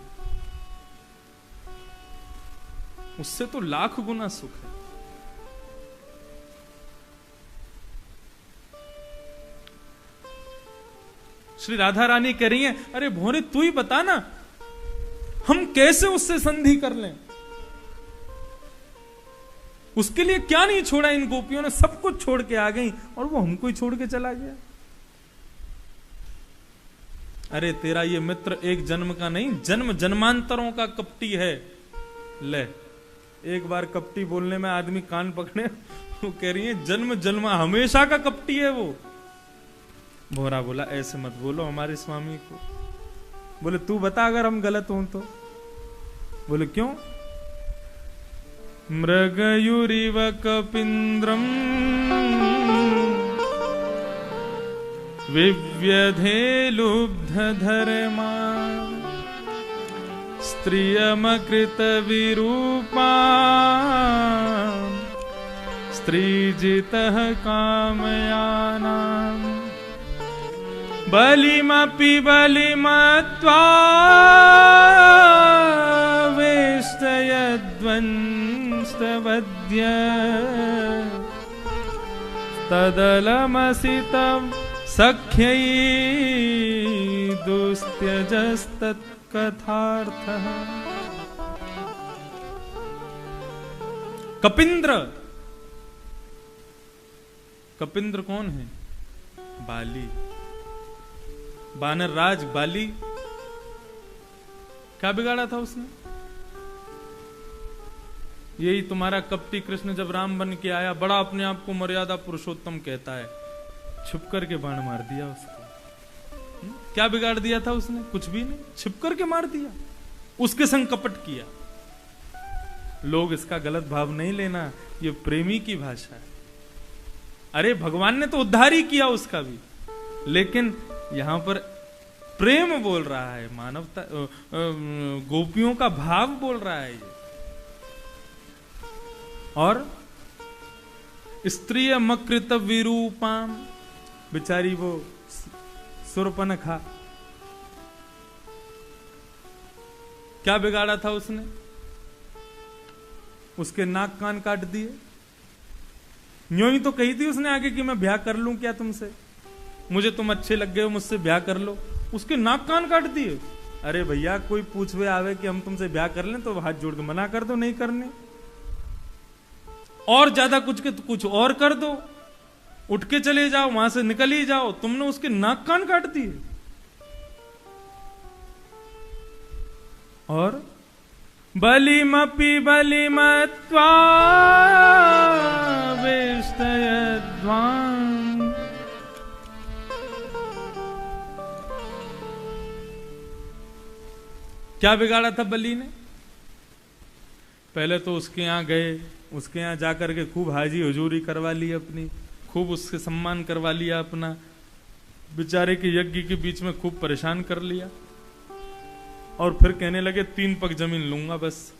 उससे तो लाख गुना सुख है। श्री राधा रानी कह रही हैं, अरे भोरे तू ही बता ना, हम कैसे उससे संधि कर लें? उसके लिए क्या नहीं छोड़ा इन गोपियों ने, सब कुछ छोड़ के आ गई और वो हमको ही छोड़ के चला गया। अरे तेरा ये मित्र एक जन्म का नहीं, जन्म जन्मांतरों का कपटी है। ले, एक बार कपटी बोलने में आदमी कान पकड़े, वो कह रही है जन्म जन्म हमेशा का कपटी है वो। भोरा बोला, ऐसे मत बोलो हमारे स्वामी को। बोले तू बता अगर हम गलत हों तो। बोले क्यों? मृगयुरिव कपिन्द्रम् विव्यधे लुब्धधर्मा स्त्रियमकृत विरूपा स्त्रीजितः कामयानाम् बलिमपि बलिमत्वा वेष्टयद्वंस्तवद्य तदलमसितं सख्यै दुस्त्यजस्तत्कथार्थः। कपिंद्र, कपिंद्र कौन है? बाली, बानर राज बाली। क्या बिगाड़ा था उसने? यही तुम्हारा कपटी कृष्ण जब राम बन के आया, बड़ा अपने आप को मर्यादा पुरुषोत्तम कहता है, छुप करके बाण मार दिया उसको। क्या बिगाड़ दिया था उसने? कुछ भी नहीं, छिप करके मार दिया, उसके संग कपट किया। लोग इसका गलत भाव नहीं लेना, ये प्रेमी की भाषा है। अरे भगवान ने तो उद्धार ही किया उसका भी, लेकिन यहां पर प्रेम बोल रहा है, मानवता, गोपियों का भाव बोल रहा है ये। और स्त्रिय मकृत विरूपाम, बेचारी वो सुरपनखा, क्या बिगाड़ा था उसने? उसके नाक कान काट दिए। यूं ही तो कही थी उसने आगे कि मैं ब्याह कर लूं क्या तुमसे, मुझे तुम अच्छे लग गए हो, मुझसे ब्याह कर लो। उसके नाक कान काट दिए। अरे भैया कोई पूछवे आवे कि हम तुमसे ब्याह कर लें तो हाथ जोड़ के मना कर दो, नहीं करने। और ज्यादा कुछ के तो कुछ और कर दो, उठ के चले जाओ, वहां से निकल ही जाओ। तुमने उसके नाक कान काट दिए। और बलिमपि बलिमत्वा वेष्टयद्वान्, क्या बिगाड़ा था बलि ने? पहले तो उसके यहां गए, उसके यहां जाकर के खूब हाजी हुजूरी करवा ली अपनी, खूब उसके सम्मान करवा लिया अपना, बेचारे के यज्ञ के बीच में खूब परेशान कर लिया। और फिर कहने लगे 3 पग जमीन लूंगा बस।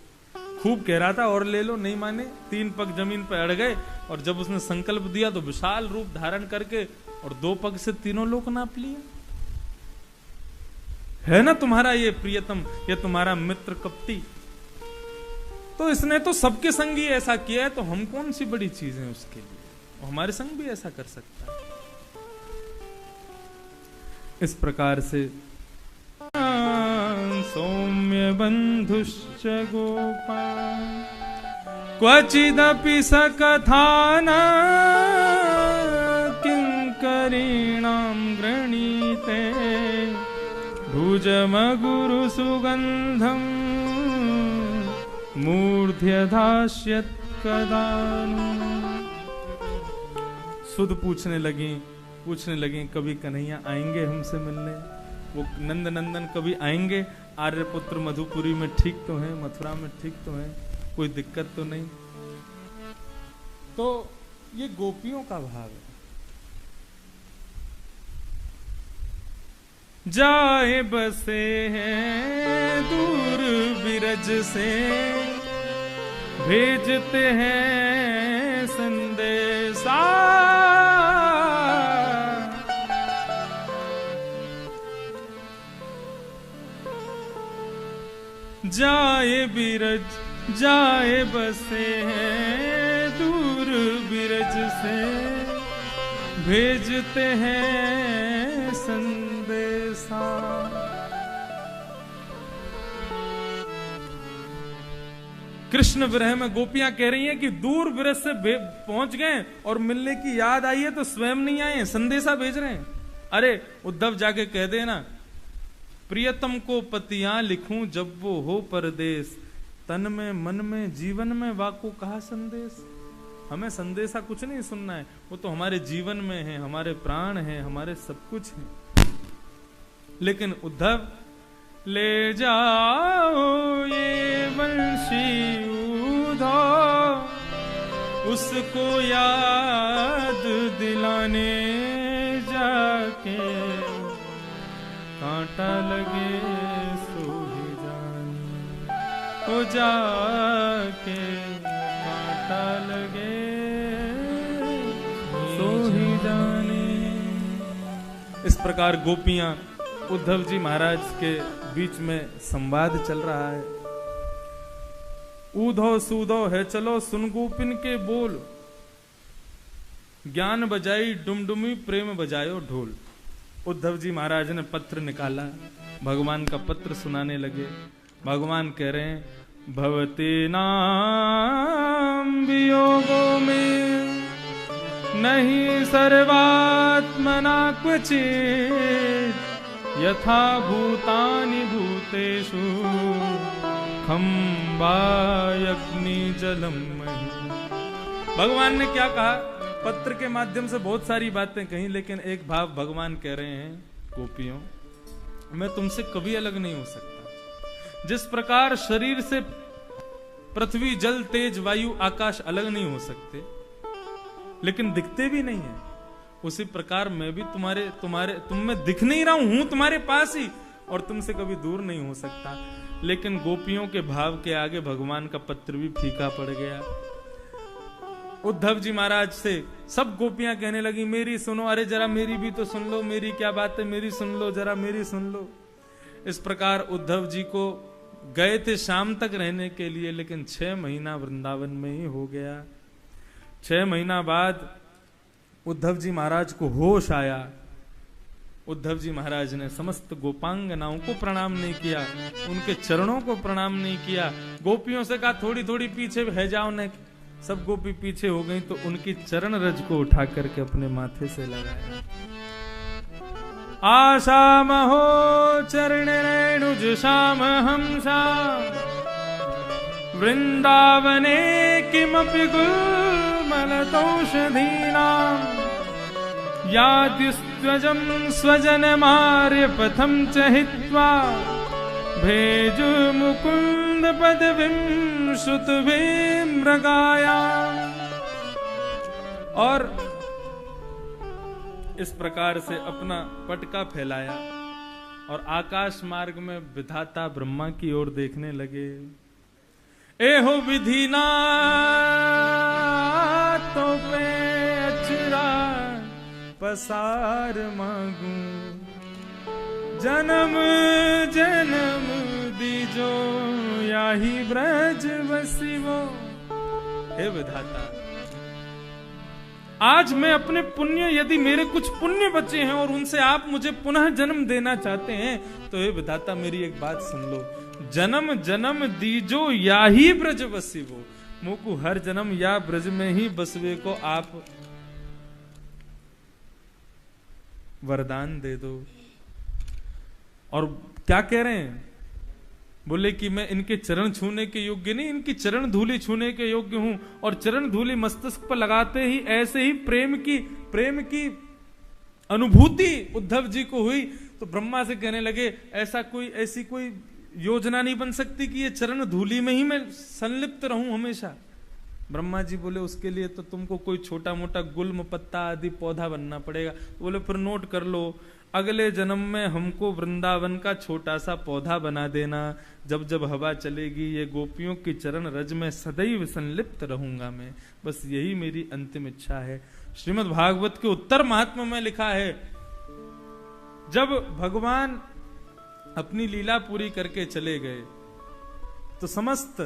खूब कह रहा था और ले लो, नहीं माने, 3 पग जमीन पर अड़ गए। और जब उसने संकल्प दिया तो विशाल रूप धारण करके और 2 पग से 3 लोक नाप लिया। है ना तुम्हारा ये प्रियतम, ये तुम्हारा मित्र कपटी। तो इसने तो सबके संग ही ऐसा किया है, तो हम कौन सी बड़ी चीज है उसके लिए? हमारे संग भी ऐसा कर सकता है। इस प्रकार से सौम्य बंधुश्च गोपा क्वचिदपि सकथाना किंकरीणां गृणीते भुजमगुरु सुगंधं मूर्ध्यधास्यत् कदानु। सुध पूछने लगी कभी कन्हैया आएंगे हमसे मिलने, वो नंद नंदन कभी आएंगे, आर्यपुत्र मधुपुरी में ठीक तो है, मथुरा में ठीक तो है, कोई दिक्कत तो नहीं। तो ये गोपियों का भाव है। जाए बसे हैं दूर बिरज से, भेजते हैं संदेशा, जाए बिरज जाए बसे हैं दूर बिरज से, भेजते हैं संदेशा। कृष्ण विरह में गोपियां कह रही हैं कि दूर बिरज से पहुंच गए और मिलने की याद आई है तो स्वयं नहीं आए, संदेशा भेज रहे हैं। अरे उद्धव जाके कह देना, प्रियतम को पतियां लिखूं जब वो हो परदेश, तन में मन में जीवन में वाको कहा संदेश। हमें संदेशा कुछ नहीं सुनना है, वो तो हमारे जीवन में है, हमारे प्राण है, हमारे सब कुछ है। लेकिन उद्धव ले जाओ ये वंशी उधो, उसको याद दिलाने जाके कांटा लगे सो ही जाने, हो जाके कांटा लगे सो ही जाने। इस प्रकार गोपियां उद्धव जी महाराज के बीच में संवाद चल रहा है। ऊधो सूधो है चलो सुन गोपिन के बोल, ज्ञान बजाई डुमडुमी प्रेम बजायो ढोल। उद्धव जी महाराज ने पत्र निकाला, भगवान का पत्र सुनाने लगे। भगवान कह रहे हैं, भवते नाम वियोगो में नहीं सर्वात्मना क्वचित्, यथा भूतानि भूतेषु खम्बायग्नि जलम महि। भगवान ने क्या कहा? पत्र के माध्यम से बहुत सारी बातें कही, लेकिन एक भाव भगवान कह रहे हैं, गोपियों मैं तुमसे कभी अलग नहीं हो सकता। जिस प्रकार शरीर से पृथ्वी जल तेज वायु आकाश अलग नहीं हो सकते, लेकिन दिखते भी नहीं है, उसी प्रकार मैं भी तुम में दिख नहीं रहा हूं तुम्हारे पास ही, और तुमसे कभी दूर नहीं हो सकता। लेकिन गोपियों के भाव के आगे भगवान का पत्र भी फीका पड़ गया। उद्धव जी महाराज से सब गोपियां कहने लगी, मेरी सुनो, अरे जरा मेरी भी तो सुन लो, मेरी क्या बात है, मेरी सुन लो, जरा मेरी सुन लो। इस प्रकार उद्धव जी को गए थे शाम तक रहने के लिए, लेकिन 6 महीना वृंदावन में ही हो गया। 6 महीना बाद उद्धव जी महाराज को होश आया। उद्धव जी महाराज ने समस्त गोपांगनाओं को प्रणाम नहीं किया, उनके चरणों को प्रणाम नहीं किया। गोपियों से कहा थोड़ी थोड़ी पीछे है जाओ न। सब गोपी पीछे हो गई तो उनकी चरण रज को उठा करके अपने माथे से लगाया। आशा महो चरण रेणुज श्याम हम श्याम, वृंदावने किमपि गुलमलतौषधीनाम्, यादिस्त्वजं स्वजनमार्य पथं च हित्वा, भेजु मुकुंद पदवीं श्रुतवीं मृगायाम्। और इस प्रकार से अपना पटका फैलाया और आकाश मार्ग में विधाता ब्रह्मा की ओर देखने लगे। एहो विधिना तो पे अचरा पसार मांगू, जन्म जन्म दीजो याही ब्रज बसिवो। हे विधाता, आज मैं अपने पुण्य, यदि मेरे कुछ पुण्य बचे हैं और उनसे आप मुझे पुनः जन्म देना चाहते हैं, तो हे विधाता मेरी एक बात सुन लो। जन्म जन्म दीजो या ही ब्रज बसिवो, मोकू हर जन्म या ब्रज में ही बसवे को आप वरदान दे दो। और क्या कह रहे हैं? बोले कि मैं इनके चरण छूने के योग्य नहीं, इनकी चरण धूली छूने के योग्य हूं। और चरण धूली मस्तिष्क पर लगाते ही ऐसे ही प्रेम की अनुभूति उद्धव जी को हुई, तो ब्रह्मा से कहने लगे ऐसी कोई योजना नहीं बन सकती कि ये चरण धूली में ही मैं संलिप्त रहूं हमेशा। ब्रह्मा जी बोले उसके लिए तो तुमको कोई छोटा मोटा गुल्म पत्ता आदि पौधा बनना पड़ेगा। बोले फिर नोट कर लो, अगले जन्म में हमको वृंदावन का छोटा सा पौधा बना देना, जब जब हवा चलेगी ये गोपियों की चरण रज में सदैव संलिप्त रहूंगा मैं, बस यही मेरी अंतिम इच्छा है। श्रीमद् भागवत के उत्तर महात्म्य में लिखा है, जब भगवान अपनी लीला पूरी करके चले गए तो समस्त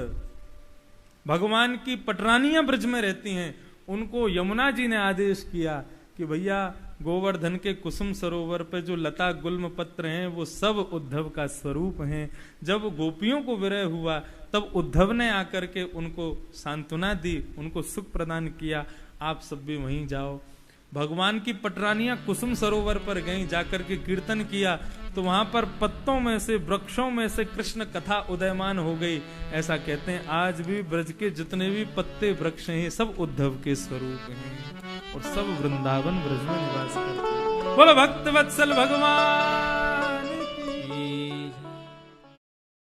भगवान की पटरानियां ब्रज में रहती हैं, उनको यमुना जी ने आदेश किया कि भैया गोवर्धन के कुसुम सरोवर पे जो लता गुल्म पत्र हैं वो सब उद्धव का स्वरूप हैं। जब गोपियों को विरह हुआ तब उद्धव ने आकर के उनको सांत्वना दी, उनको सुख प्रदान किया, आप सब भी वहीं जाओ। भगवान की पटरानियां कुसुम सरोवर पर गईं, जाकर के कीर्तन किया तो वहां पर पत्तों में से, वृक्षों में से कृष्ण कथा उदयमान हो गई। ऐसा कहते हैं आज भी ब्रज के जितने भी पत्ते वृक्ष हैं सब उद्धव के स्वरूप हैं और सब वृंदावन ब्रज में निवास करते हैं। बोलो भक्त वत्सल भगवान